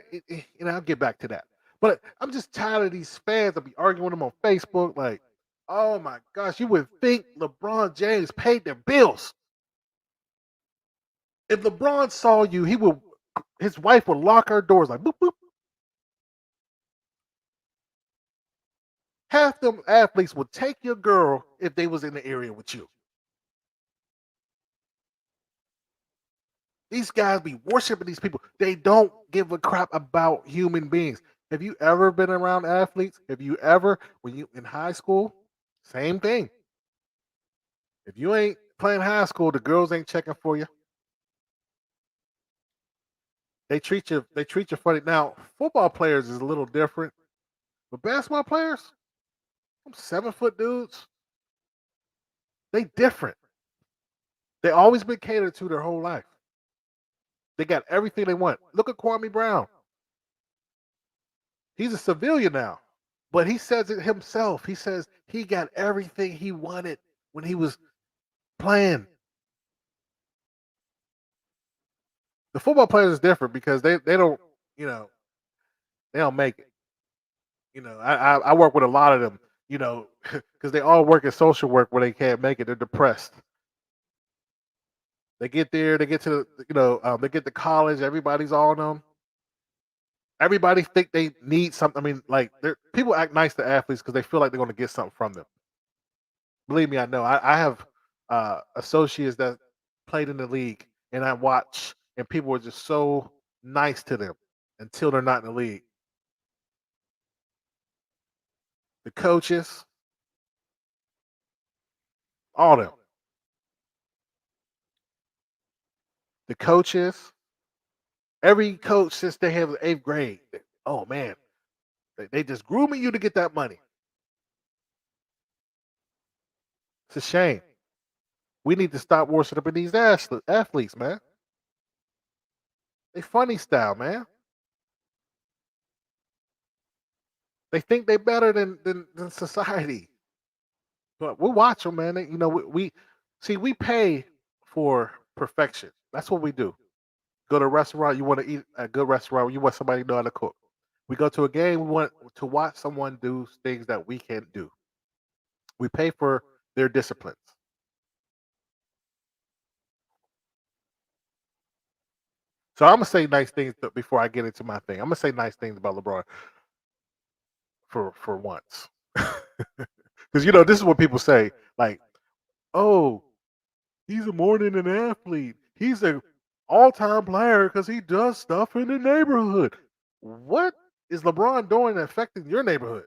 and I'll get back to that. But I'm just tired of these fans that be arguing with them on Facebook. Like, Oh my gosh, you would think LeBron James paid their bills. If LeBron saw you, his wife would lock her doors like boop boop. Half them athletes would take your girl if they was in the area with you. These guys be worshiping these people. They don't give a crap about human beings. Have you ever been around athletes? Have you ever, when you in high school, same thing. If you ain't playing high school, the girls ain't checking for you. They treat you funny. Now, football players is a little different, but basketball players, them 7 foot dudes, they different. They always been catered to their whole life. They got everything they want. Look at Kwame Brown. He's a civilian now, but he says it himself. He says he got everything he wanted when he was playing. The football players is different because they don't, you know, they don't make it. I work with a lot of them, because they all work in social work where they can't make it. They're depressed. They get there, they get to, they get to college. Everybody's on them. Everybody think they need something. I mean, like, people act nice to athletes because they feel like they're going to get something from them. Believe me, I know. I have associates that played in the league, and I watch, and people are just so nice to them until they're not in the league. The coaches, all of them. The coaches, every coach since they have the 8th grade. Oh man, they just grooming you to get that money. It's a shame. We need to stop worshiping these athletes, man. They funny style, man. They think they better than society. But we'll watch them, man. We see, we pay for perfection. That's what we do. Go to a restaurant, you want to eat a good restaurant, you want somebody to know how to cook. We go to a game, we want to watch someone do things that we can't do. We pay for their disciplines. So I'm gonna say nice things before I get into my thing. I'm gonna say nice things about LeBron for once, because this is what people say. Like, oh, he's more than an athlete. He's a all-time player because he does stuff in the neighborhood. What is LeBron doing affecting your neighborhood?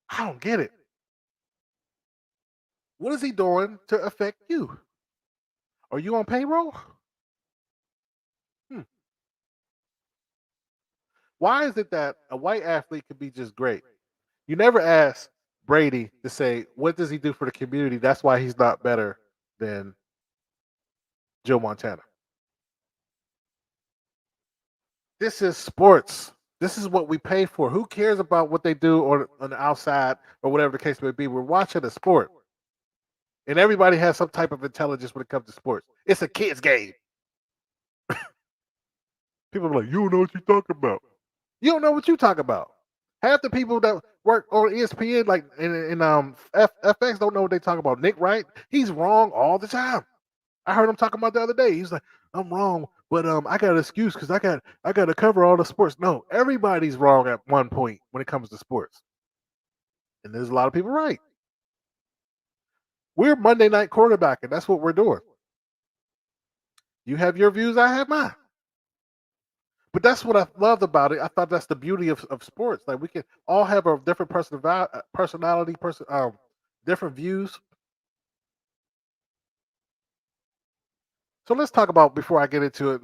I don't get it. What is he doing to affect you? Are you on payroll? Hmm. Why is it that a white athlete could be just great? You never ask Brady to say, what does he do for the community? That's why he's not better than Joe Montana. This is sports. This is what we pay for. Who cares about what they do on the outside or whatever the case may be? We're watching a sport. And everybody has some type of intelligence when it comes to sports. It's a kid's game. People are like, you don't know what you talk about. You don't know what you talk about. Half the people that work on ESPN, like in FX, don't know what they talk about. Nick Wright, he's wrong all the time. I heard him talking about the other day. He's like, I'm wrong, but I got an excuse because I got to cover all the sports. No, everybody's wrong at one point when it comes to sports, and there's a lot of people right. We're Monday night quarterbacking. That's what we're doing. You have your views, I have mine. But that's what I loved about it. I thought that's the beauty of sports. Like, we can all have a different personality, different views. So let's talk about, before I get into it.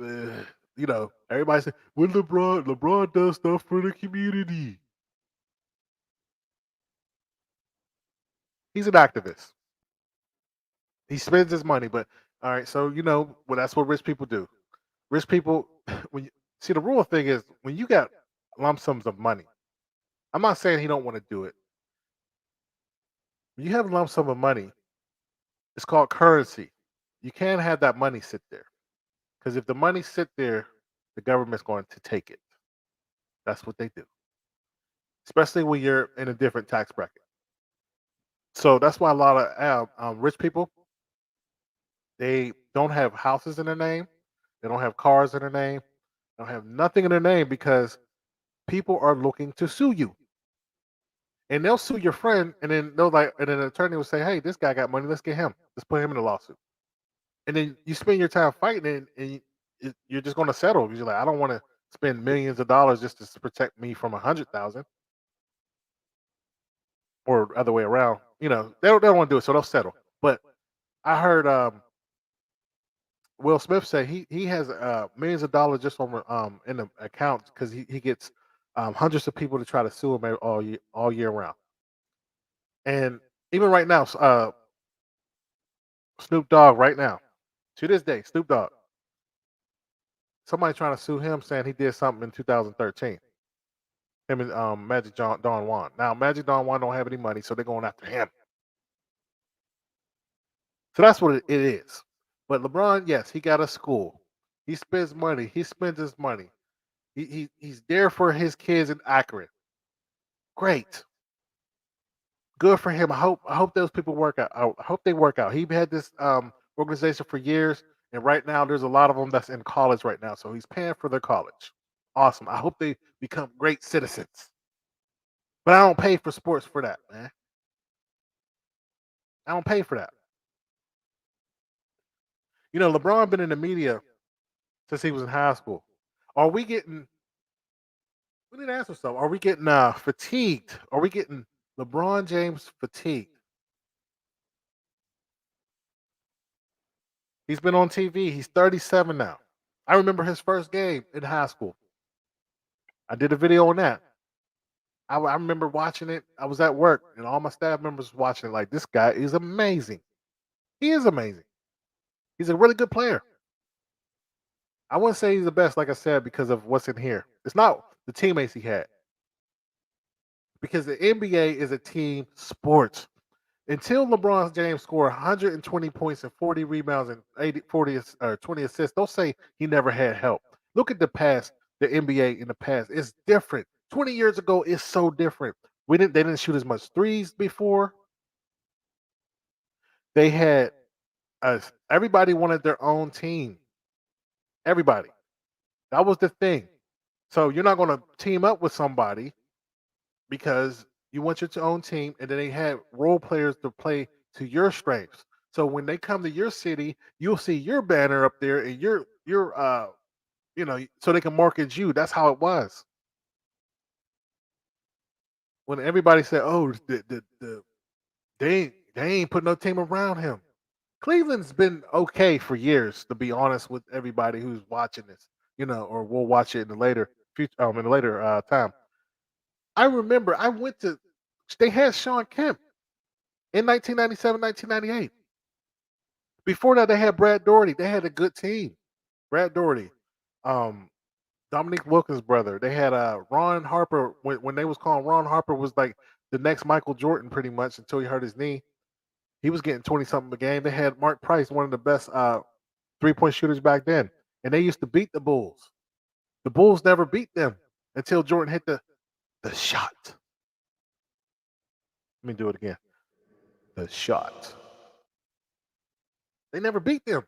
Everybody says, when LeBron does stuff for the community. He's an activist. He spends his money, but all right. So well, that's what rich people do. Rich people, when you see, the real thing is, when you got lump sums of money. I'm not saying he don't want to do it. When you have a lump sum of money, it's called currency. You can't have that money sit there, because if the money sit there, the government's going to take it. That's what they do. especially when you're in a different tax bracket. So that's why a lot of rich people, they don't have houses in their name, they don't have cars in their name, they don't have nothing in their name because people are looking to sue you. And they'll sue your friend, and then and then an attorney will say, "Hey, this guy got money. Let's get him. Let's put him in a lawsuit." And then you spend your time fighting, you're just going to settle because you're like, "I don't want to spend millions of dollars just to protect me from 100,000, or other way around." They don't want to do it, so they'll settle. But I heard Will Smith say he has millions of dollars just on in the account because he gets hundreds of people to try to sue him all year round. And even right now, Snoop Dogg right now, to this day, Snoop Dogg, somebody trying to sue him saying he did something in 2013. Him and Magic Don Juan. Now Magic Don Juan don't have any money, so they're going after him. So that's what it is. But LeBron, yes, he got a school. He spends money. He spends his money. He's there for his kids in Akron. Great. Good for him. I hope those people work out. I hope they work out. He had this organization for years, and right now there's a lot of them that's in college right now. So he's paying for their college. Awesome. I hope they become great citizens. But I don't pay for sports for that, man. I don't pay for that. LeBron been in the media since he was in high school. Are we getting? We need to ask ourselves: are we getting fatigued? Are we getting LeBron James fatigued? He's been on TV. He's 37 now. I remember his first game in high school. I did a video on that. I remember watching it. I was at work, and all my staff members watching it. Like, this guy is amazing. He is amazing. He's a really good player. I wouldn't say he's the best, like I said, because of what's in here. It's not the teammates he had. Because the NBA is a team sport. Until LeBron James scored 120 points and 40 rebounds and 20 assists, don't say he never had help. Look at the past, the NBA in the past. It's different. 20 years ago, it's so different. They didn't shoot as much threes before. They had everybody wanted their own team. Everybody. That was the thing. So you're not going to team up with somebody because you want your own team, and then they had role players to play to your strengths. So when they come to your city, you'll see your banner up there, and so they can market you. That's how it was. When everybody said, "Oh, they ain't put no team around him." Cleveland's been okay for years, to be honest with everybody who's watching this, or will watch it in the later future, in the later time. I remember they had Sean Kemp in 1997, 1998. Before that, they had Brad Daugherty. They had a good team. Brad Daugherty, um, Dominique Wilkins' brother. They had Ron Harper. When they was calling, Ron Harper was like the next Michael Jordan, pretty much, until he hurt his knee. He was getting 20 something a game. They had Mark Price, one of the best 3-point shooters back then, and they used to beat the Bulls. The Bulls never beat them until Jordan hit the shot. Let me do it again. The shot. They never beat them.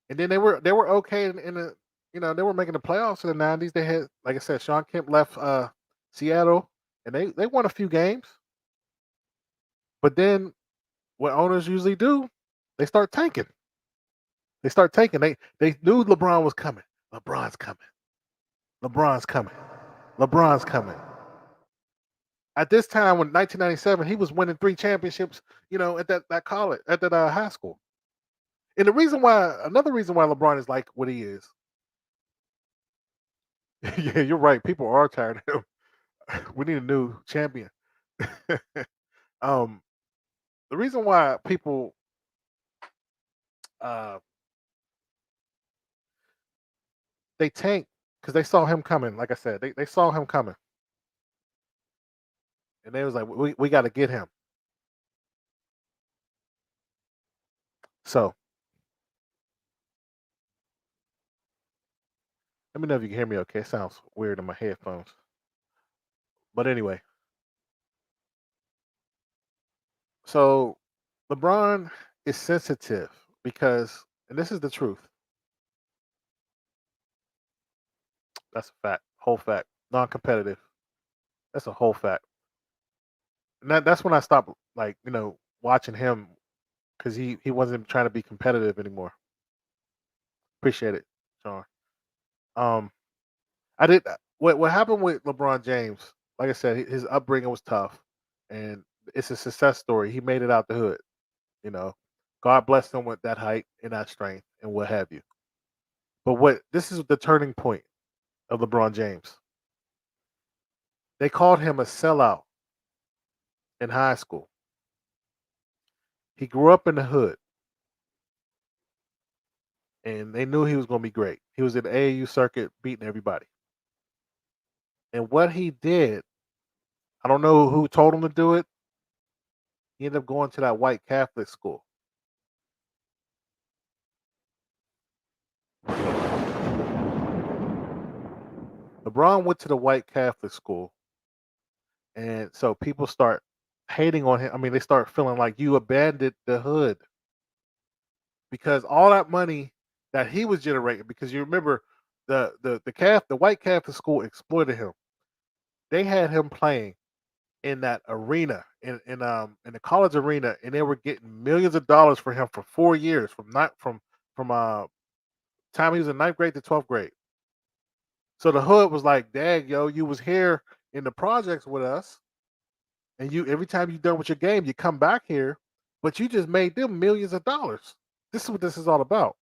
And then they were okay in the they were making the playoffs in the 90s. They had, like I said, Sean Kemp left Seattle, and they won a few games. But then what owners usually do, they start tanking. They start tanking. They knew LeBron was coming. LeBron's coming. LeBron's coming. LeBron's coming. At this time, when 1997, he was winning 3 championships, at that college, at that high school. And another reason why LeBron is like what he is. Yeah, you're right. People are tired of him. We need a new champion. um, the reason why people they tank because they saw him coming. Like I said, they saw him coming, and they was like, we got to get him. So Let me know if you can hear me okay. It sounds weird in my headphones. But anyway, so LeBron is sensitive because, and this is the truth. That's a fact. Whole fact. Non-competitive. That's a whole fact. And that's when I stopped, like, watching him because he wasn't trying to be competitive anymore. Appreciate it, Sean. Um, I did what happened with LeBron James. Like I said, his upbringing was tough, and it's a success story. He made it out the hood. You know, God blessed him with that height and that strength and what have you. But this is the turning point of LeBron James. They called him a sellout in high school. He grew up in the hood, and they knew he was going to be great. He was in the AAU circuit, beating everybody. And what he did, I don't know who told him to do it. He ended up going to that white Catholic school. LeBron went to the white Catholic school, and so people start hating on him. I mean, they start feeling like you abandoned the hood because all that money that he was generating. Because you remember the white Catholic school exploited him. They had him playing in that arena in the college arena, and they were getting millions of dollars for him for 4 years from time he was in 9th grade to 12th grade. So the hood was like, "Dang, yo, you was here in the projects with us, and you every time you done with your game, you come back here, but you just made them millions of dollars. This is what this is all about."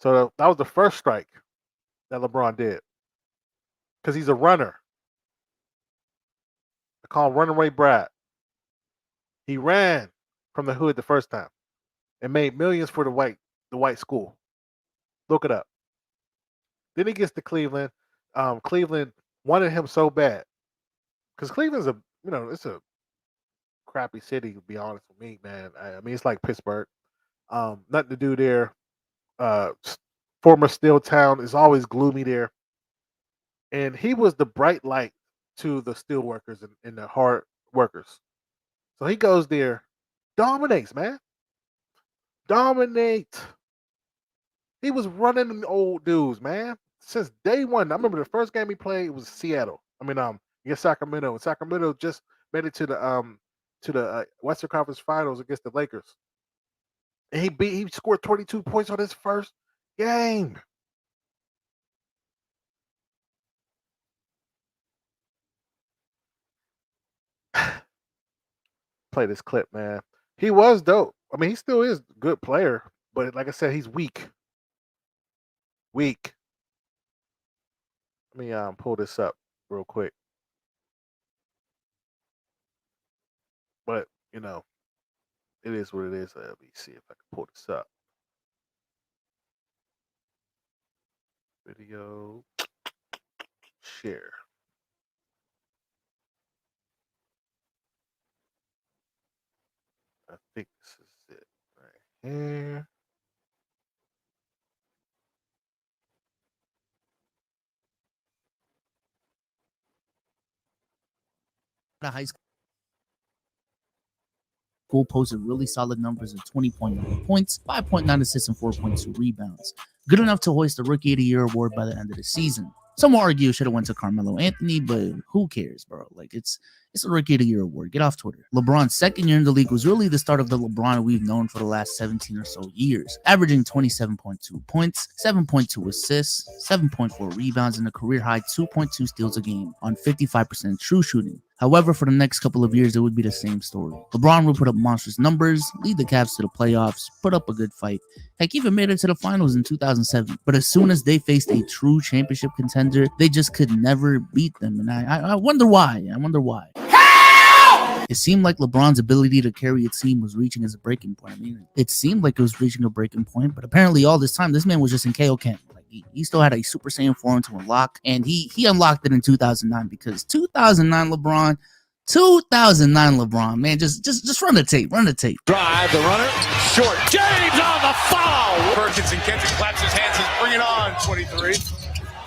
So that was the first strike that LeBron did, because he's a runner. I call him Runaway Brad. He ran from the hood the first time and made millions for the white school. Look it up. Then he gets to Cleveland. Cleveland wanted him so bad because Cleveland's it's a crappy city, to be honest with me, man. I mean, it's like Pittsburgh. Nothing to do there. Former steel town is always gloomy there. And he was the bright light to the steel workers and the hard workers. So he goes there, dominates, man. Dominate. He was running them old dudes, man, since day one. I remember the first game he played was Seattle. Against Sacramento. And Sacramento just made it to the Western Conference Finals against the Lakers. And he scored 22 points on his first game. Play this clip, man. He was dope. I mean, he still is a good player, but like I said, he's weak. Weak. Let me pull this up real quick. But it is what it is. Let me see if I can pull this up. Video share. I think this is it right here. High school posted really solid numbers of 20.9 points, 5.9 assists, and 4.2 rebounds. Good enough to hoist the Rookie of the Year award by the end of the season. Some will argue should have went to Carmelo Anthony, but who cares, bro? Like, it's a Rookie of the Year award. Get off Twitter. LeBron's second year in the league was really the start of the LeBron we've known for the last 17 or so years, averaging 27.2 points, 7.2 assists, 7.4 rebounds, and a career-high 2.2 steals a game on 55% true shooting. However, for the next couple of years, it would be the same story. LeBron would put up monstrous numbers, lead the Cavs to the playoffs, put up a good fight. Heck, even made it to the finals in 2007. But as soon as they faced a true championship contender, they just could never beat them. And I wonder why. It seemed like LeBron's ability to carry a team was reaching as a breaking point. I mean, it seemed like it was reaching a breaking point, but apparently all this time, this man was just in KO camp. Like, he still had a Super Saiyan form to unlock, and he unlocked it in 2009 because 2009 LeBron 2009 LeBron, man, just run the tape, Drive, the runner, short. James on the foul. Perkins and Kendrick claps his hands and bring it on. 23.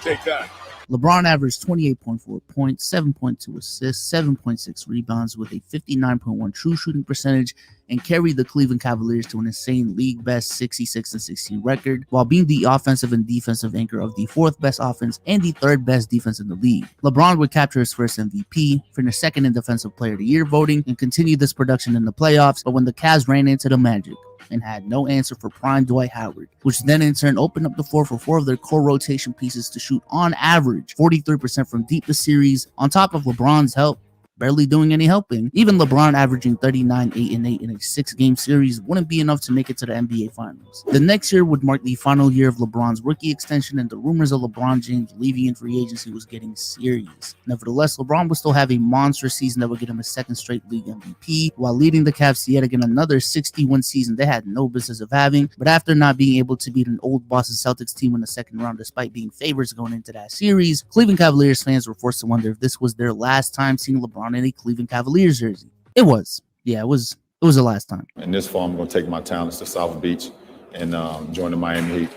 Take that. LeBron averaged 28.4 points, 7.2 assists, 7.6 rebounds with a 59.1 true shooting percentage and carried the Cleveland Cavaliers to an insane league best 66-16 record while being the offensive and defensive anchor of the fourth best offense and the third best defense in the league. LeBron would capture his first MVP, finish second in Defensive Player of the Year voting, and continue this production in the playoffs, but when the Cavs ran into the Magic and had no answer for prime Dwight Howard, which then in turn opened up the floor for four of their core rotation pieces to shoot on average 43% from deep this series, on top of LeBron's help barely doing any helping. Even LeBron averaging 39, 8, and 8 in a 6-game series wouldn't be enough to make it to the NBA Finals. The next year would mark the final year of LeBron's rookie extension, and the rumors of LeBron James leaving in free agency was getting serious. Nevertheless, LeBron would still have a monstrous season that would get him a second straight league MVP, while leading the Cavs to yet again another 61 season they had no business of having. But after not being able to beat an old Boston Celtics team in the second round despite being favorites going into that series, Cleveland Cavaliers fans were forced to wonder if this was their last time seeing LeBron in a Cleveland Cavaliers jersey. It was. Yeah, it was the last time. And this fall, I'm going to take my talents to South Beach and join the Miami Heat.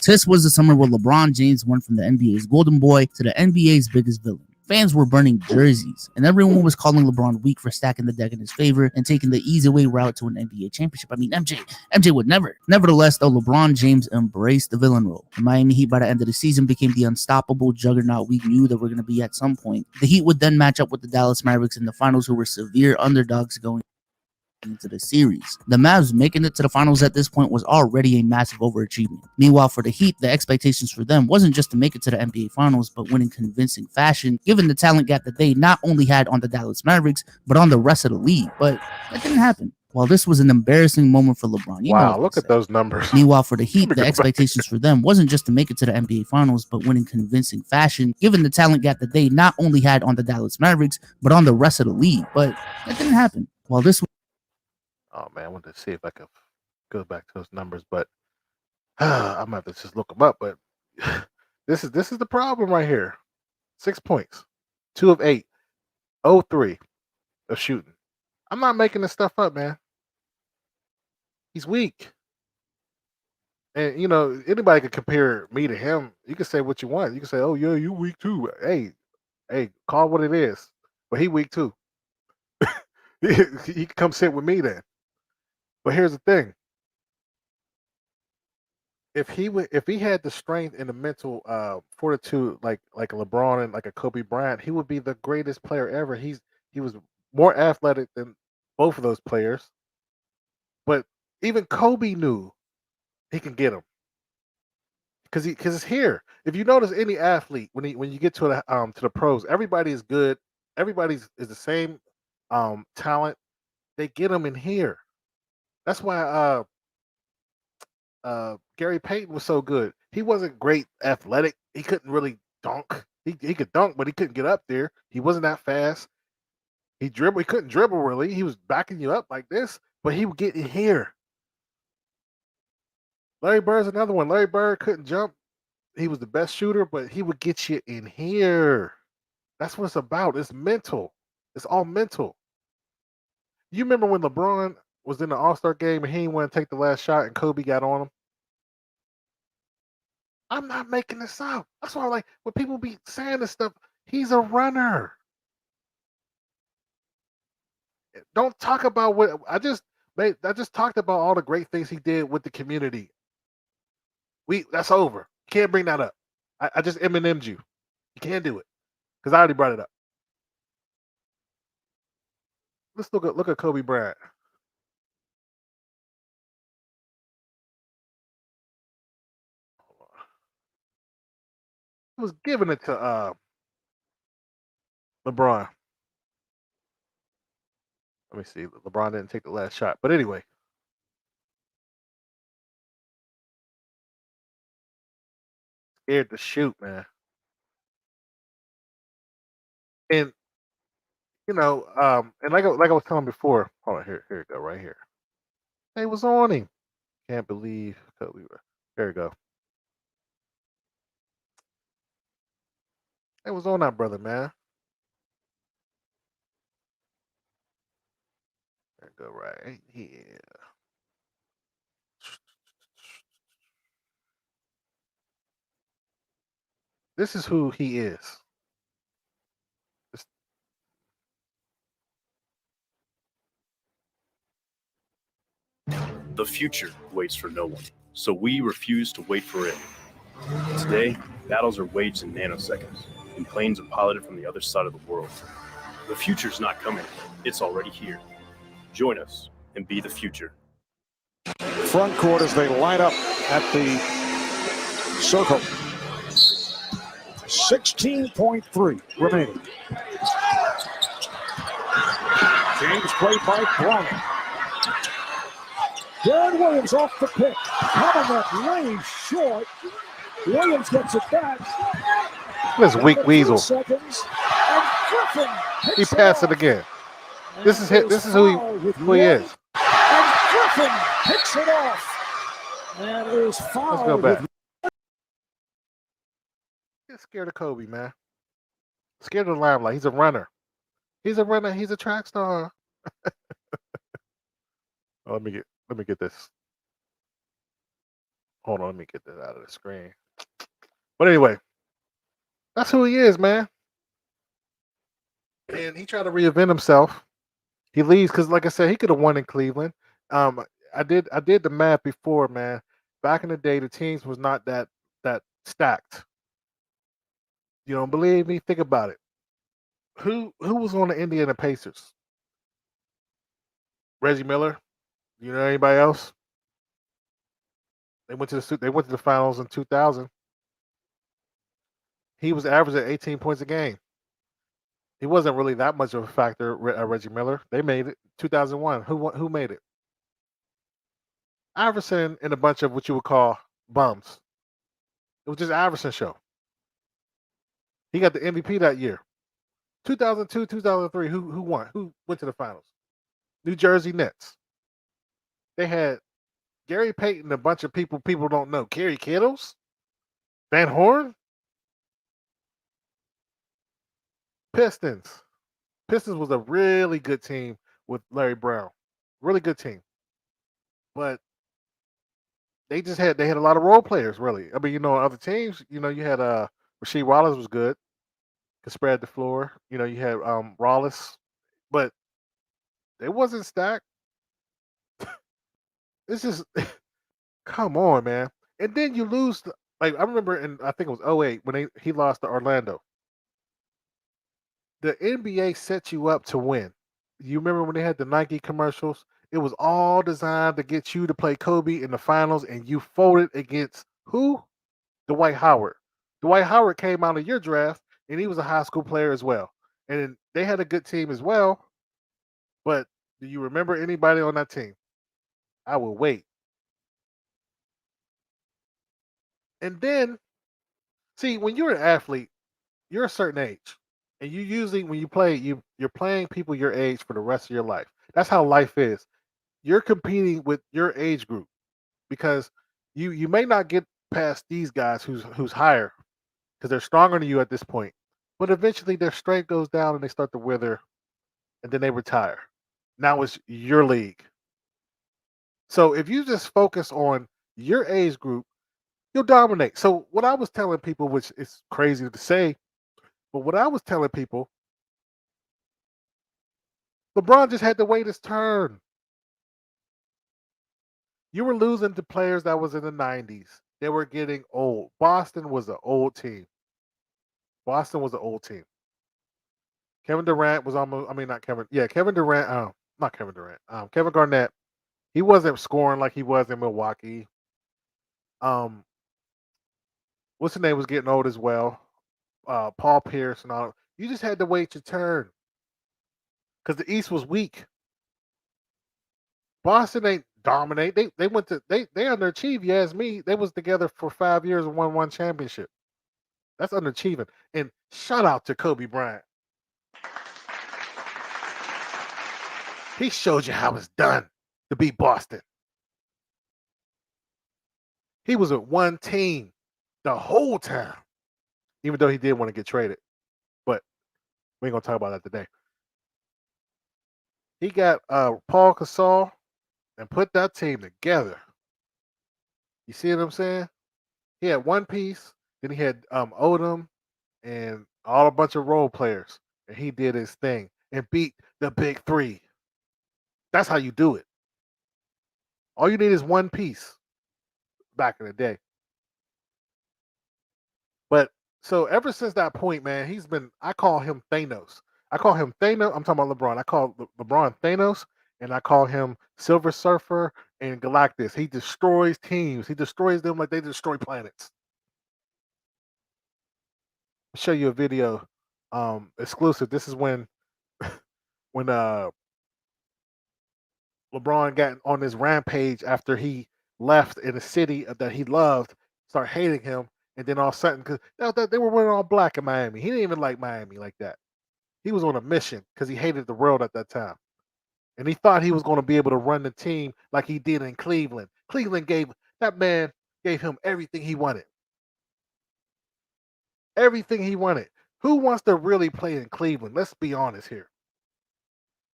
This was the summer where LeBron James went from the NBA's golden boy to the NBA's biggest villain. Fans were burning jerseys, and everyone was calling LeBron weak for stacking the deck in his favor and taking the easy way route to an NBA championship. I mean, MJ would never. Nevertheless, though, LeBron James embraced the villain role. The Miami Heat, by the end of the season, became the unstoppable juggernaut we knew that we're going to be at some point. The Heat would then match up with the Dallas Mavericks in the finals, who were severe underdogs going into the series. The Mavs making it to the finals at this point was already a massive overachievement. Meanwhile, for the Heat, the expectations for them wasn't just to make it to the NBA Finals, but win in convincing fashion, given the talent gap that they not only had on the Dallas Mavericks, but on the rest of the league. But that didn't happen. While this was an embarrassing moment for LeBron. Wow, look at those numbers. Meanwhile, for the Heat, the expectations for them wasn't just to make it to the NBA Finals, but win in convincing fashion, given the talent gap that they not only had on the Dallas Mavericks, but on the rest of the league. But that didn't happen. While this was Oh man, I wanted to see if I could go back to those numbers, but I'm gonna have to just look them up. But this is the problem right here. 6 points, 2 of 8, 0-3 of shooting. I'm not making this stuff up, man. He's weak, and you know anybody could compare me to him. You can say what you want. You can say, "Oh yeah, you weak too." Hey, call it what it is. But he weak too. He can come sit with me then. But here's the thing: if he had the strength and the mental fortitude like a LeBron and like a Kobe Bryant, he would be the greatest player ever. He was more athletic than both of those players. But even Kobe knew he can get him because it's here. If you notice any athlete when you get to the pros, everybody is good. Everybody is the same talent. They get them in here. That's why Gary Payton was so good. He wasn't great athletic. He couldn't really dunk. He could dunk, but he couldn't get up there. He wasn't that fast. He couldn't dribble really. He was backing you up like this, but he would get in here. Larry Bird's another one. Larry Bird couldn't jump. He was the best shooter, but he would get you in here. That's what it's about. It's mental. It's all mental. You remember when LeBron was in the All-Star game and he didn't want to take the last shot and Kobe got on him? I'm not making this up. That's why, like, when people be saying this stuff, he's a runner. Don't talk about what I just talked about all the great things he did with the community. That's over. You can't bring that up. I just Eminem'd you. You can't do it because I already brought it up. Let's look at Kobe Bryant. He was giving it to LeBron. Let me see. LeBron didn't take the last shot, but anyway. Scared to shoot, man. And you know, and like I was telling before, hold on, here you go, right here. They was on him. Can't believe Kobe. There you go. They was on that brother, man. go right here. This is who he is. The future waits for no one, so we refuse to wait for it. Today, battles are waged in nanoseconds, and planes are piloted from the other side of the world. The future's not coming, it's already here. Join us and be the future. Front court as they line up at the circle. 16.3 remaining. James played by Bryant. Darren Williams off the pick. Coming up lane short. Williams gets it back. This weak weasel. Seconds, He passed it again. This is hit. This is who he is. And Griffin picks it off. And is fouled. Let's go back. Get scared of Kobe, man. Scared of the limelight. He's a runner. He's a runner. He's a track star. Oh, let me get this. Hold on, let me get that out of the screen. But anyway, that's who he is, man. And he tried to reinvent himself. He leaves because, like I said, he could have won in Cleveland. I did the math before, man. Back in the day, the teams was not that stacked. You don't believe me? Think about it. Who was on the Indiana Pacers? Reggie Miller. You know anybody else? They went to the finals in 2000. He was averaging 18 points a game. He wasn't really that much of a factor. Reggie Miller. They made it 2001. Who made it? Iverson and a bunch of what you would call bums. It was just Iverson's show. He got the MVP that year. 2002, 2003. Who won? Who went to the finals? New Jersey Nets. They had Gary Payton, a bunch of people don't know. Kerry Kittles, Van Horn, Pistons. Pistons was a really good team with Larry Brown. Really good team. But they had a lot of role players, really. I mean, other teams, you had Rasheed Wallace was good. Could spread the floor. You had Wallace. But they wasn't stacked. It's just come on, man. And then you lose I remember I think it was 2008 when he lost to Orlando. The NBA set you up to win. You remember when they had the Nike commercials? It was all designed to get you to play Kobe in the finals, and you folded against who? Dwight Howard. Dwight Howard came out of your draft, and he was a high school player as well. And they had a good team as well. But do you remember anybody on that team? I will wait. And then, see, when you're an athlete, you're a certain age. And you usually, when you play, you're playing people your age for the rest of your life. That's how life is. You're competing with your age group because you may not get past these guys who's higher because they're stronger than you at this point. But eventually their strength goes down and they start to wither and then they retire. Now it's your league. So if you just focus on your age group, you'll dominate. So what I was telling people, which is crazy to say, but what I was telling people, LeBron just had to wait his turn. You were losing to players that was in the 90s. They were getting old. Boston was an old team. Kevin Durant was almost, not Kevin. Yeah, Kevin Durant. Not Kevin Durant. Kevin Garnett. He wasn't scoring like he was in Milwaukee. What's his name was getting old as well. Paul Pierce and all. You just had to wait your turn because the East was weak. Boston ain't dominate. They underachieved. You ask me. They was together for 5 years and won one championship. That's underachieving. And shout out to Kobe Bryant. He showed you how it's done to beat Boston. He was with one team the whole time, even though he did want to get traded. But we ain't gonna talk about that today. He got Paul Gasol and put that team together. You see what I'm saying? He had one piece, then he had Odom and a bunch of role players, and he did his thing and beat the big three. That's how you do it. All you need is one piece back in the day. But so ever since that point, man, I call him Thanos. I'm talking about LeBron. I call LeBron Thanos, and I call him Silver Surfer and Galactus. He destroys teams. He destroys them like they destroy planets. I'll show you a video, exclusive. This is when LeBron got on this rampage after he left in a city that he loved, started hating him, and then all of a sudden, because they were wearing all black in Miami, he didn't even like Miami like that. He was on a mission because he hated the world at that time, and he thought he was going to be able to run the team like he did in Cleveland. Cleveland gave him everything he wanted. Everything he wanted. Who wants to really play in Cleveland? Let's be honest here.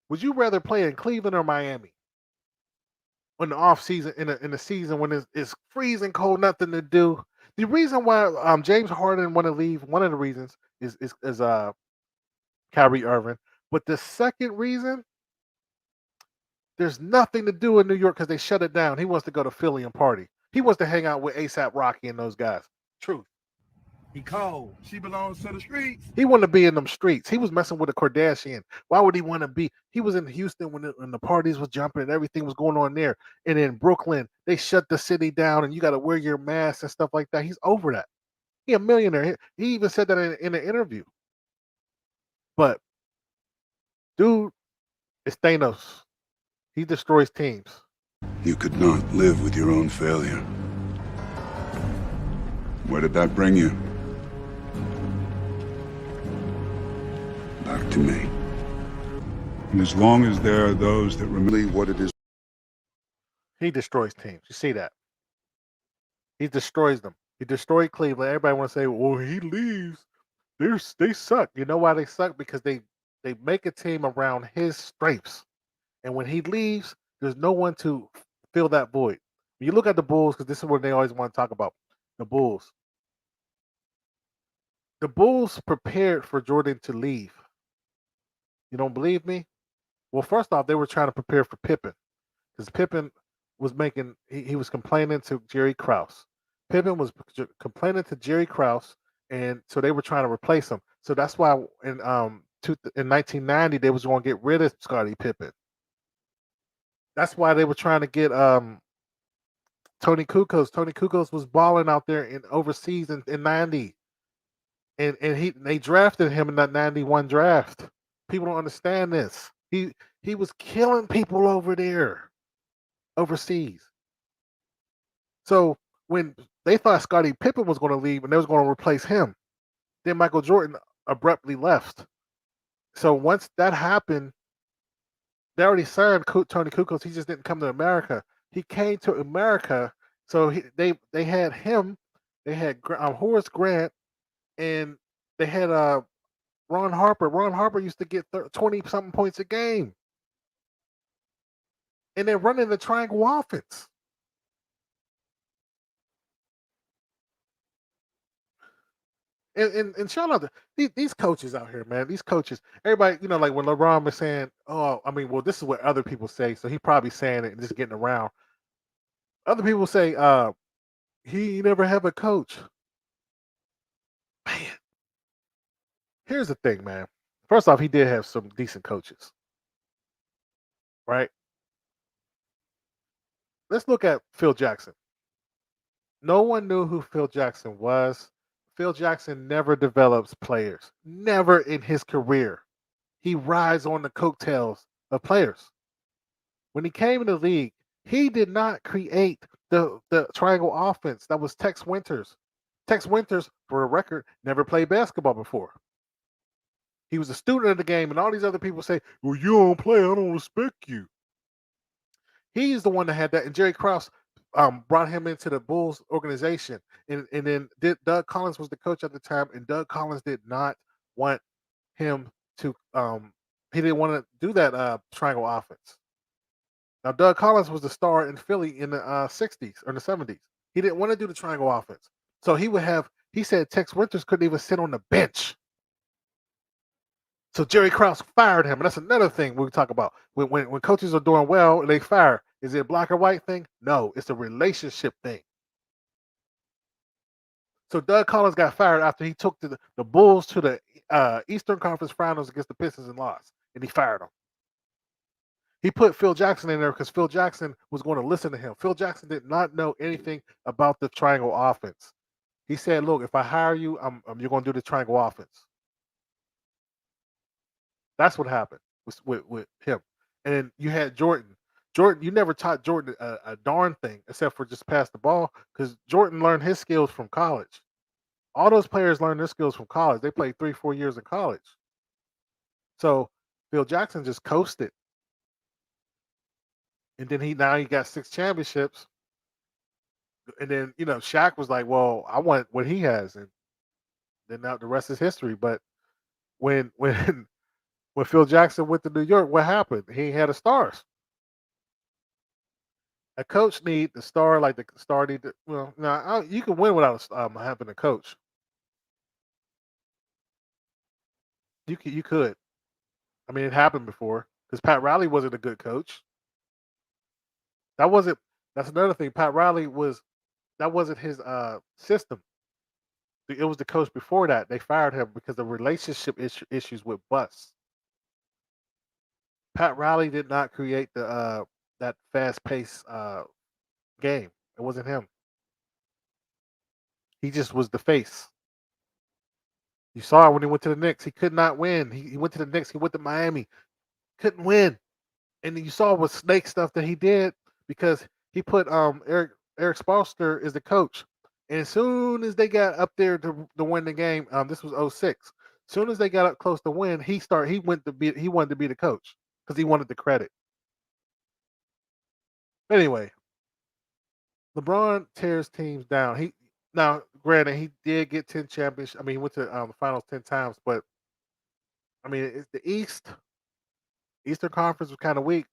Would you rather play in Cleveland or Miami? In the off season, in the season when it's freezing cold, nothing to do. The reason why James Harden want to leave, one of the reasons is Kyrie Irving, but the second reason, there's nothing to do in New York because they shut it down. He wants to go to Philly and party. He wants to hang out with ASAP Rocky and those guys. Truth. He cold. She belongs to the streets. He wanted to be in them streets. He was messing with a Kardashian. Why would he want to be? He was in Houston when the parties was jumping and everything was going on there. And in Brooklyn, they shut the city down and you got to wear your mask and stuff like that. He's over that. He a millionaire. He even said that in an interview. But dude, it's Thanos. He destroys teams. You could not live with your own failure. Where did that bring you? Back to me. And as long as there are those that remember what it is. He destroys teams. You see that? He destroys them. He destroyed Cleveland. Everybody want to say, well, he leaves. They suck. You know why they suck? Because they make a team around his strengths. And when he leaves, there's no one to fill that void. When you look at the Bulls, because this is what they always want to talk about, the Bulls. The Bulls prepared for Jordan to leave. You don't believe me? Well, first off, they were trying to prepare for Pippen. Because Pippen was he was complaining to Jerry Krause. Pippen was complaining to Jerry Krause, and so they were trying to replace him. So that's why in 1990, they was going to get rid of Scottie Pippen. That's why they were trying to get Tony Kukoc. Tony Kukoc was balling out there in overseas in 90. And they drafted him in that 91 draft. People don't understand this. He was killing people over there, overseas. So when they thought Scottie Pippen was going to leave and they was going to replace him, then Michael Jordan abruptly left. So once that happened, they already signed Tony Kukoc. He just didn't come to America. He came to America. So they had him. They had Horace Grant, and they had Ron Harper. Ron Harper used to get 20-something points a game. And they're running the triangle offense. And shout out to these coaches out here, man. These coaches, everybody, like when LeBron was saying, this is what other people say, so he probably saying it and just getting around. Other people say, he never have a coach. Man, here's the thing, man. First off, he did have some decent coaches, right? Let's look at Phil Jackson. No one knew who Phil Jackson was. Phil Jackson never develops players. Never in his career. He rides on the coattails of players. When he came in the league, he did not create the triangle offense. That was Tex Winters. Tex Winters, for a record, never played basketball before. He was a student of the game, and all these other people say, well, you don't play, I don't respect you. He's the one that had that, and Jerry Krause brought him into the Bulls organization, and then Doug Collins was the coach at the time, and Doug Collins did not want him to he didn't want to do that triangle offense. Now, Doug Collins was the star in Philly in the 60s or the 70s. He didn't want to do the triangle offense. So he said Tex Winters couldn't even sit on the bench. So Jerry Krause fired him. And that's another thing we talk about. When coaches are doing well and they fire, is it a black or white thing? No, it's a relationship thing. So Doug Collins got fired after he took the Bulls to the Eastern Conference Finals against the Pistons and lost. And he fired him. He put Phil Jackson in there because Phil Jackson was going to listen to him. Phil Jackson did not know anything about the triangle offense. He said, look, if I hire you, you're going to do the triangle offense. That's what happened with him. And then you had Jordan. Jordan, you never taught Jordan a darn thing except for just pass the ball because Jordan learned his skills from college. All those players learned their skills from college. They played 3-4 years in college. So Phil Jackson just coasted. And then he got 6 championships. And then, Shaq was like, well, I want what he has. And then now the rest is history. But when Phil Jackson went to New York, what happened? He had the stars. A coach need the star like the star need to, you can win without having a coach. You could. I mean, it happened before because Pat Riley wasn't a good coach. That's another thing. Pat Riley that wasn't his system. It was the coach before that. They fired him because of relationship issues with Bus. Pat Riley did not create that fast-paced game. It wasn't him. He just was the face. You saw it when he went to the Knicks. He could not win. He went to the Knicks. He went to Miami. Couldn't win. And then you saw what snake stuff that he did because he put Eric Spoelstra as the coach. And as soon as they got up there to win the game, this was 2006. As soon as they got up close to win, he wanted to be the coach because he wanted the credit. Anyway, LeBron tears teams down. Granted, he did get 10 championships. I mean, he went to the finals 10 times, but I mean, it's the Eastern Conference was kind of weak.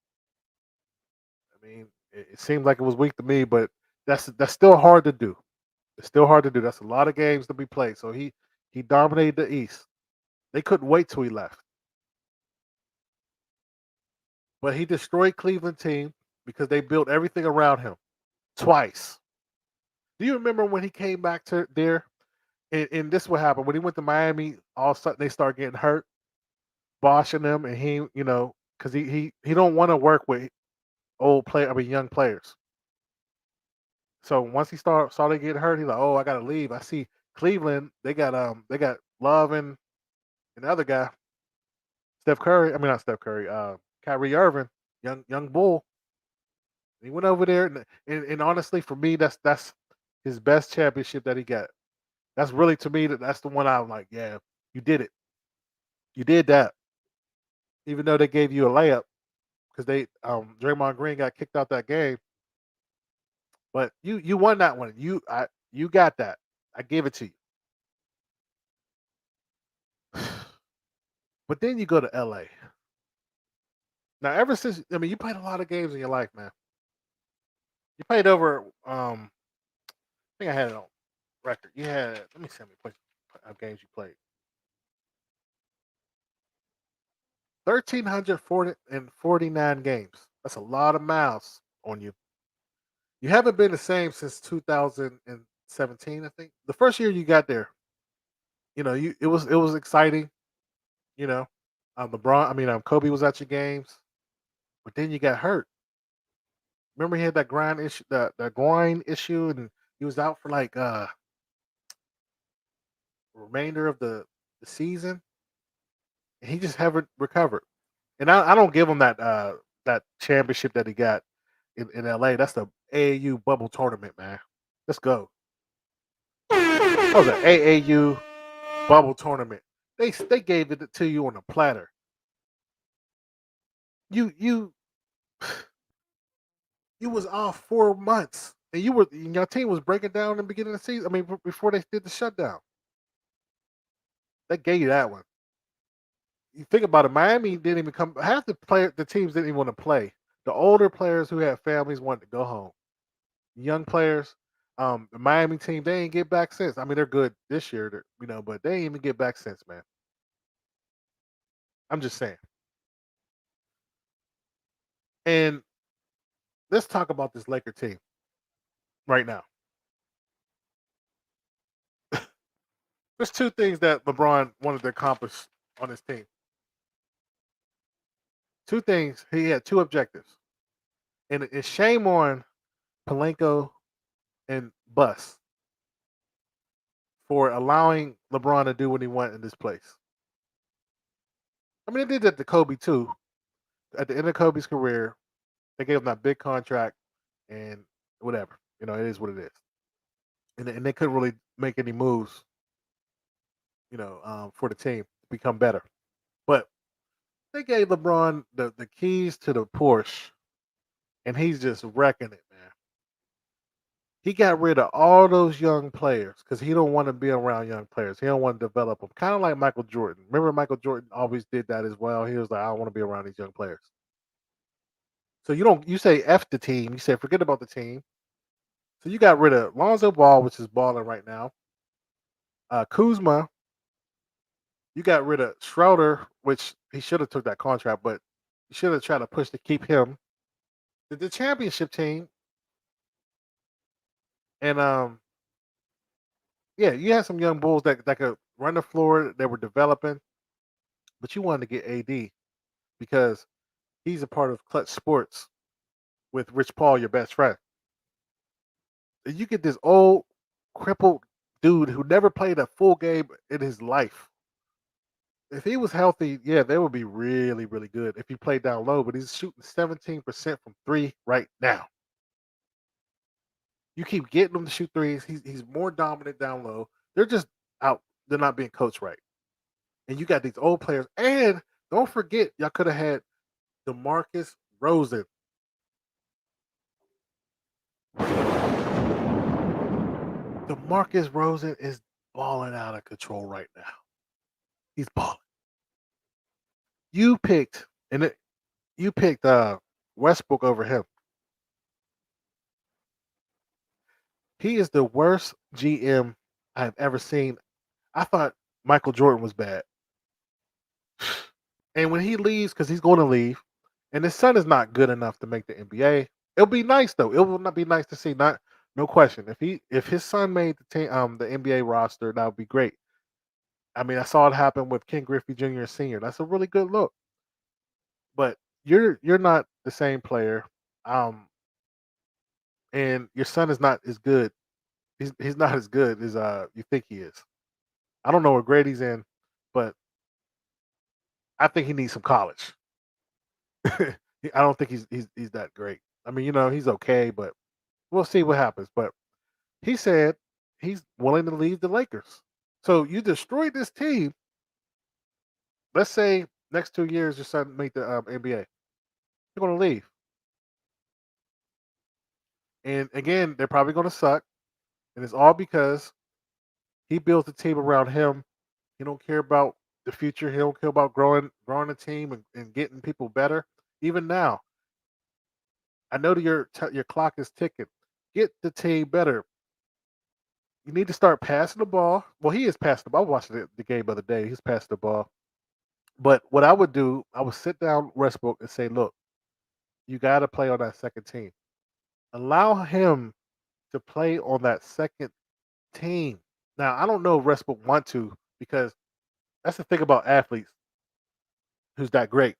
I mean, it seemed like it was weak to me, but that's still hard to do. It's still hard to do. That's a lot of games to be played. So he dominated the East. They couldn't wait till he left. But he destroyed Cleveland team because they built everything around him twice. Do you remember when he came back to there? And this is what happened. When he went to Miami, all of a sudden they started getting hurt, boshing them, and he, because he don't want to work with young players. So once he saw they get hurt, he's like, "Oh, I gotta leave." I see Cleveland. They got Love and the other guy, Steph Curry. I mean, not Steph Curry. Kyrie Irving, young bull. He went over there, and honestly, for me, that's his best championship that he got. That's really, to me, that's the one I'm like, yeah, you did it. You did that. Even though they gave you a layup because Draymond Green got kicked out that game. But you won that one. You got that. I give it to you. But then you go to LA. Now, ever since, I mean, you played a lot of games in your life, man. You played over, I think I had it on record. You had, let me see how many games you played. 1,349 games. That's a lot of miles on you. You haven't been the same since 2017, I think. The first year you got there, it was exciting. Kobe was at your games, but then you got hurt. Remember he had that groin issue, the groin issue, and he was out for like remainder of the season. And he just haven't recovered. And I don't give him that championship that he got in LA. That's the AAU bubble tournament, man. Let's go. That was an AAU bubble tournament. They gave it to you on a platter. You was off 4 months, and your team was breaking down in the beginning of the season. I mean, before they did the shutdown, they gave you that one. you think about it, Miami didn't even come. Half the teams didn't even want to play. The older players who had families wanted to go home. Young players, the Miami team, they ain't get back since. I mean, they're good this year, but they ain't even get back since, man. I'm just saying. And let's talk about this Laker team right now. There's two things that LeBron wanted to accomplish on his team. Two things. He had two objectives. And it's shame on Palenko and Bus for allowing LeBron to do what he wanted in this place. I mean, they did that to Kobe too. At the end of Kobe's career, they gave him that big contract and whatever. It is what it is. And they couldn't really make any moves, for the team to become better. But they gave LeBron the keys to the Porsche, and he's just wrecking it, man. He got rid of all those young players because he don't want to be around young players. He don't want to develop them. Kind of like Michael Jordan. Remember, Michael Jordan always did that as well. He was like, I don't want to be around these young players. So you say F the team. You say forget about the team. So you got rid of Lonzo Ball, which is balling right now. Kuzma. You got rid of Schroeder, which he should have took that contract, but you should have tried to push to keep him. The championship team, and yeah, you had some young bulls that could run the floor. They were developing, but you wanted to get AD because he's a part of Clutch Sports with Rich Paul, your best friend. You get this old, crippled dude who never played a full game in his life. If he was healthy, yeah, they would be really, really good if he played down low, but he's shooting 17% from three right now. You keep getting him to shoot threes. He's more dominant down low. They're just out. They're not being coached right. And you got these old players. And don't forget, y'all could have had DeMarcus Rosen. DeMarcus Rosen is balling out of control right now. He's balling. You picked Westbrook over him. He is the worst GM I've ever seen. I thought Michael Jordan was bad. And when he leaves, because he's going to leave, and his son is not good enough to make the NBA. It'll be nice though. It will not be nice to see. Not no question. If his son made the NBA roster, that would be great. I mean, I saw it happen with Ken Griffey Jr. and Senior. That's a really good look. But you're not the same player, and your son is not as good. He's not as good as you think he is. I don't know what grade he's in, but I think he needs some college. I don't think he's that great. I mean, he's okay, but we'll see what happens. But he said he's willing to leave the Lakers. So you destroyed this team. Let's say next 2 years your son make the NBA. You're going to leave. And again, they're probably going to suck. And it's all because he built the team around him. He don't care about the future. He don't care about growing the team and getting people better. Even now, I know that your clock is ticking. Get the team better. You need to start passing the ball. Well, he is passing the ball. I watched the game the other day. He's passing the ball. But what I would do, I would sit down Westbrook and say, look, you got to play on that second team. Allow him to play on that second team. Now, I don't know if Westbrook want to because that's the thing about athletes who's that great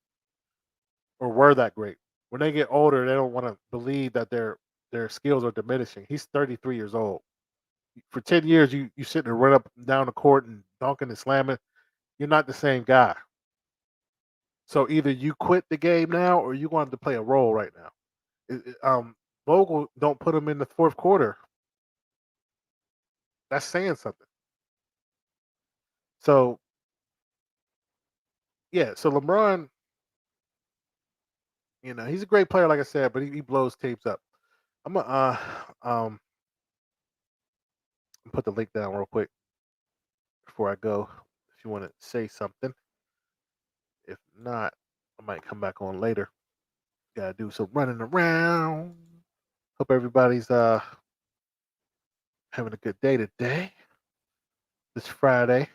or were that great. When they get older, they don't want to believe that their skills are diminishing. He's 33 years old. For 10 years, you sit and run up and down the court and dunking and slamming. You're not the same guy. So either you quit the game now or you want to play a role right now. Vogel don't put him in the fourth quarter. That's saying something. So yeah, so LeBron, he's a great player, like I said, but he blows tapes up. I'm gonna put the link down real quick before I go. If you want to say something, not, I might come back on later. Gotta do some running around. Hope everybody's having a good day today. This Friday.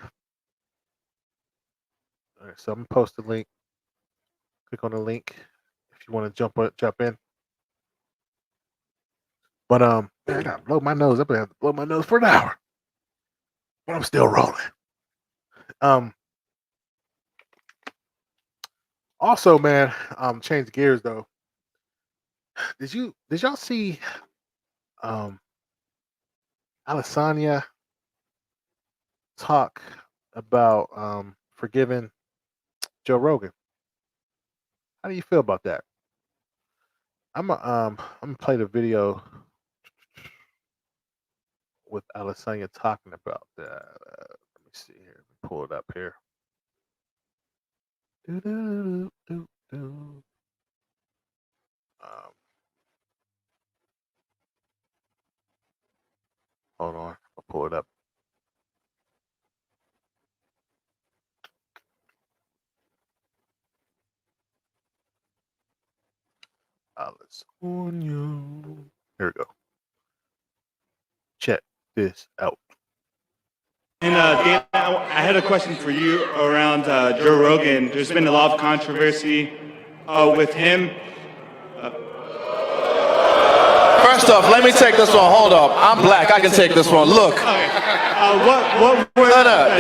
All right, so I'm gonna post the link. Click on the link if you want to jump in. But man, I gotta blow my nose. I'm gonna have to blow my nose for an hour. But I'm still rolling. Also, man, change gears though. Did y'all see Alessandra talk about forgiving Joe Rogan? How do you feel about that? I'm gonna play the video with Alessandra talking about that. Let me see here. Let me pull it up here. Do. Hold on, I'll pull it up. Alessandra. Here we go. Check this out. And Dan, I had a question for you around Joe Rogan. There's been a lot of controversy with him. First off, let me take this one. Hold up. I'm black. I can take this one. Look.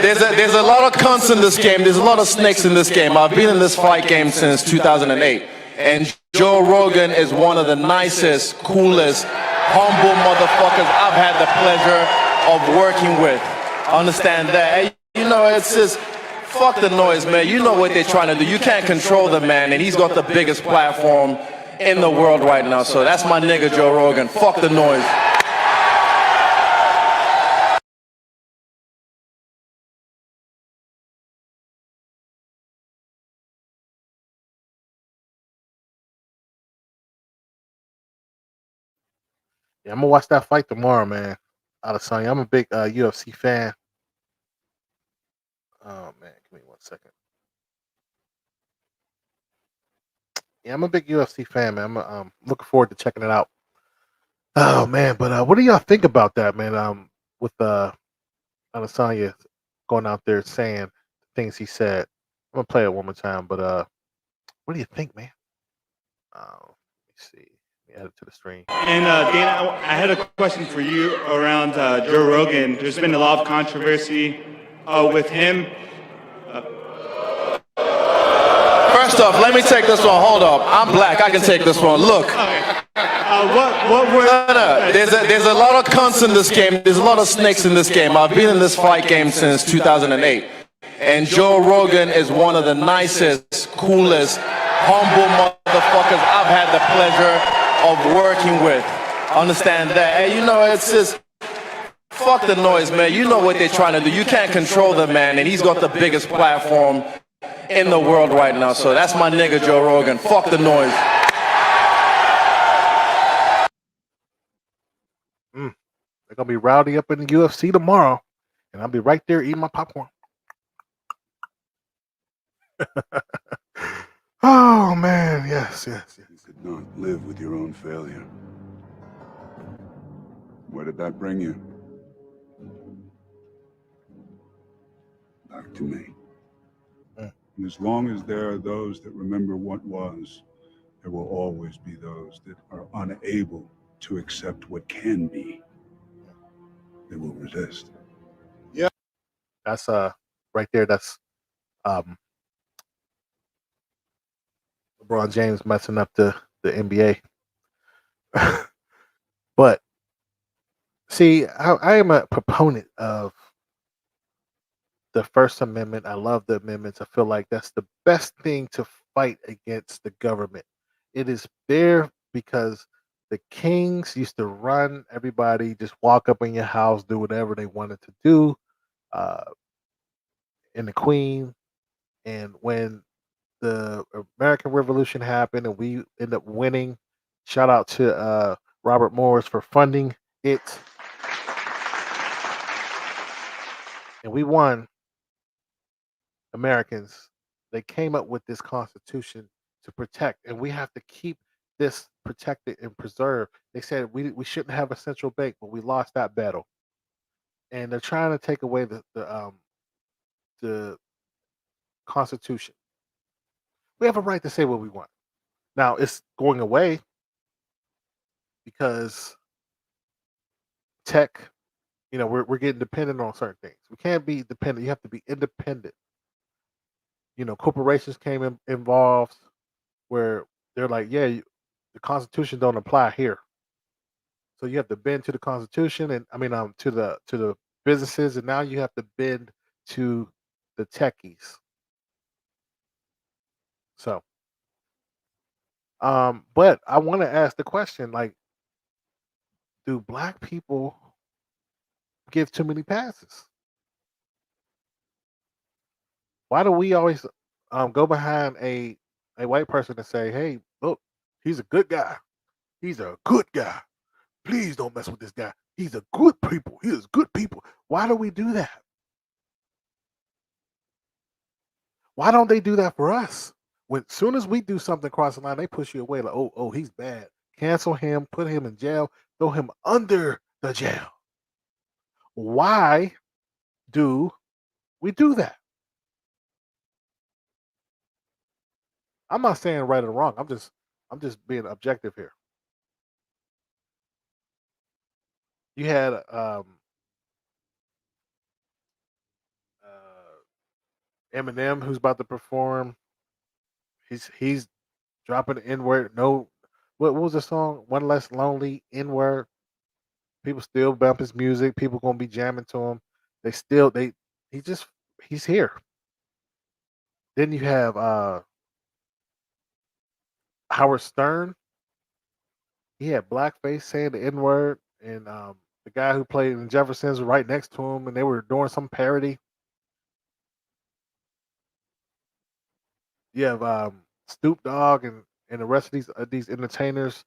There's a lot of cunts in this game. There's a lot of snakes in this game. I've been in this fight game since 2008. And Joe Rogan is one of the nicest, coolest, humble motherfuckers I've had the pleasure of working with. Understand that? And, you know, it's just, fuck the noise, man. You know what they're trying to do. You can't control the man, and he's got the biggest platform in the world right now. So that's my nigga, Joe Rogan. Fuck the noise. Yeah, I'm gonna watch that fight tomorrow, man. Adesanya. I'm a big UFC fan. Oh man, give me 1 second. Yeah, I'm a big UFC fan, man. I'm looking forward to checking it out. Oh man, but what do y'all think about that, man? With Adesanya going out there saying things he said. I'm gonna play it one more time, but what do you think, man? Let me see. Let me add it to the stream. And Dan, I had a question for you around Joe Rogan. There's been a lot of controversy with him. First off, let me take this one. Hold up. I'm black. I can take this one. Look. There's a lot of cunts in this game. There's a lot of snakes in this game. I've been in this fight game since 2008. And Joe Rogan is one of the nicest, coolest, humble motherfuckers I've had the pleasure of working with. Understand that? And you know, it's just, fuck the noise, man. You know what they're trying to do. You can't control the man, and he's got the biggest platform in the world right now. So that's my nigga, Joe Rogan. Fuck the noise. They're gonna be rowdy up in the UFC tomorrow, and I'll be right there eating my popcorn. Oh man, yes. You could not live with your own failure. Where did that bring you? Back to me. And as long as there are those that remember what was, there will always be those that are unable to accept what can be. They will resist. Yeah. That's right there, that's LeBron James messing up the NBA. But see, I am a proponent of the First Amendment. I love the amendments. I feel like that's the best thing to fight against the government. It is there because the kings used to run everybody, just walk up in your house, do whatever they wanted to do, and the queen. And when the American Revolution happened and we ended up winning, shout out to Robert Morris for funding it. And we won. Americans, they came up with this Constitution to protect, and we have to keep this protected and preserved. They said we shouldn't have a central bank, but we lost that battle, and they're trying to take away the Constitution. We have a right to say what we want. Now it's going away because tech, we're getting dependent on certain things. We can't be dependent. You have to be independent. Corporations came involved where they're like, yeah, the Constitution don't apply here. So you have to bend to the Constitution, and to the businesses, and now you have to bend to the techies. So, but I want to ask the question, like, do black people give too many passes? Why do we always go behind a white person and say, hey, look, he's a good guy. He's a good guy. Please don't mess with this guy. He's a good people. He is good people. Why do we do that? Why don't they do that for us? When soon as we do something across the line, they push you away like, oh, he's bad. Cancel him, put him in jail, throw him under the jail. Why do we do that? I'm not saying right or wrong. I'm just being objective here. You had Eminem who's about to perform. He's dropping the N-word. No, what was the song? One Less Lonely N-word. People still bump his music. People gonna be jamming to him. He's here. Then you have Howard Stern. He had blackface saying the N-word, and the guy who played in Jefferson's was right next to him, and they were doing some parody. You have Snoop Dogg and the rest of these entertainers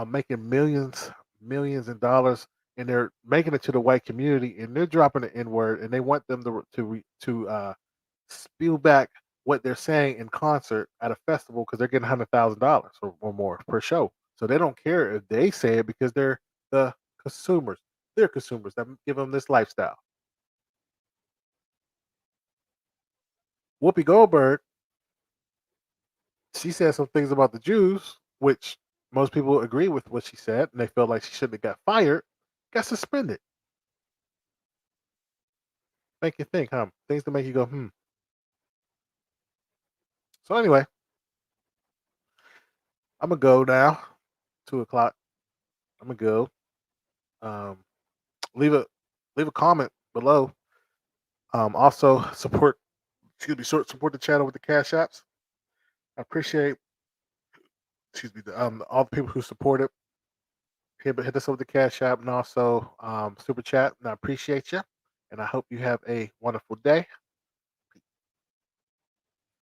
making millions of dollars, and they're making it to the white community, and they're dropping the N word, and they want them to spew back what they're saying in concert at a festival because they're getting $100,000 or more per show. So they don't care if they say it because they're the consumers. They're consumers that give them this lifestyle. Whoopi Goldberg, she said some things about the Jews, which most people agree with what she said, and they felt like she shouldn't have got fired, got suspended. Make you think, huh? Things to make you go, So anyway, I'm gonna go now. 2:00. I'm gonna go. Leave a comment below. Also support the channel with the cash apps. I appreciate all the people who support it. Hit us up with the cash app and also super chat, and I appreciate you. And I hope you have a wonderful day.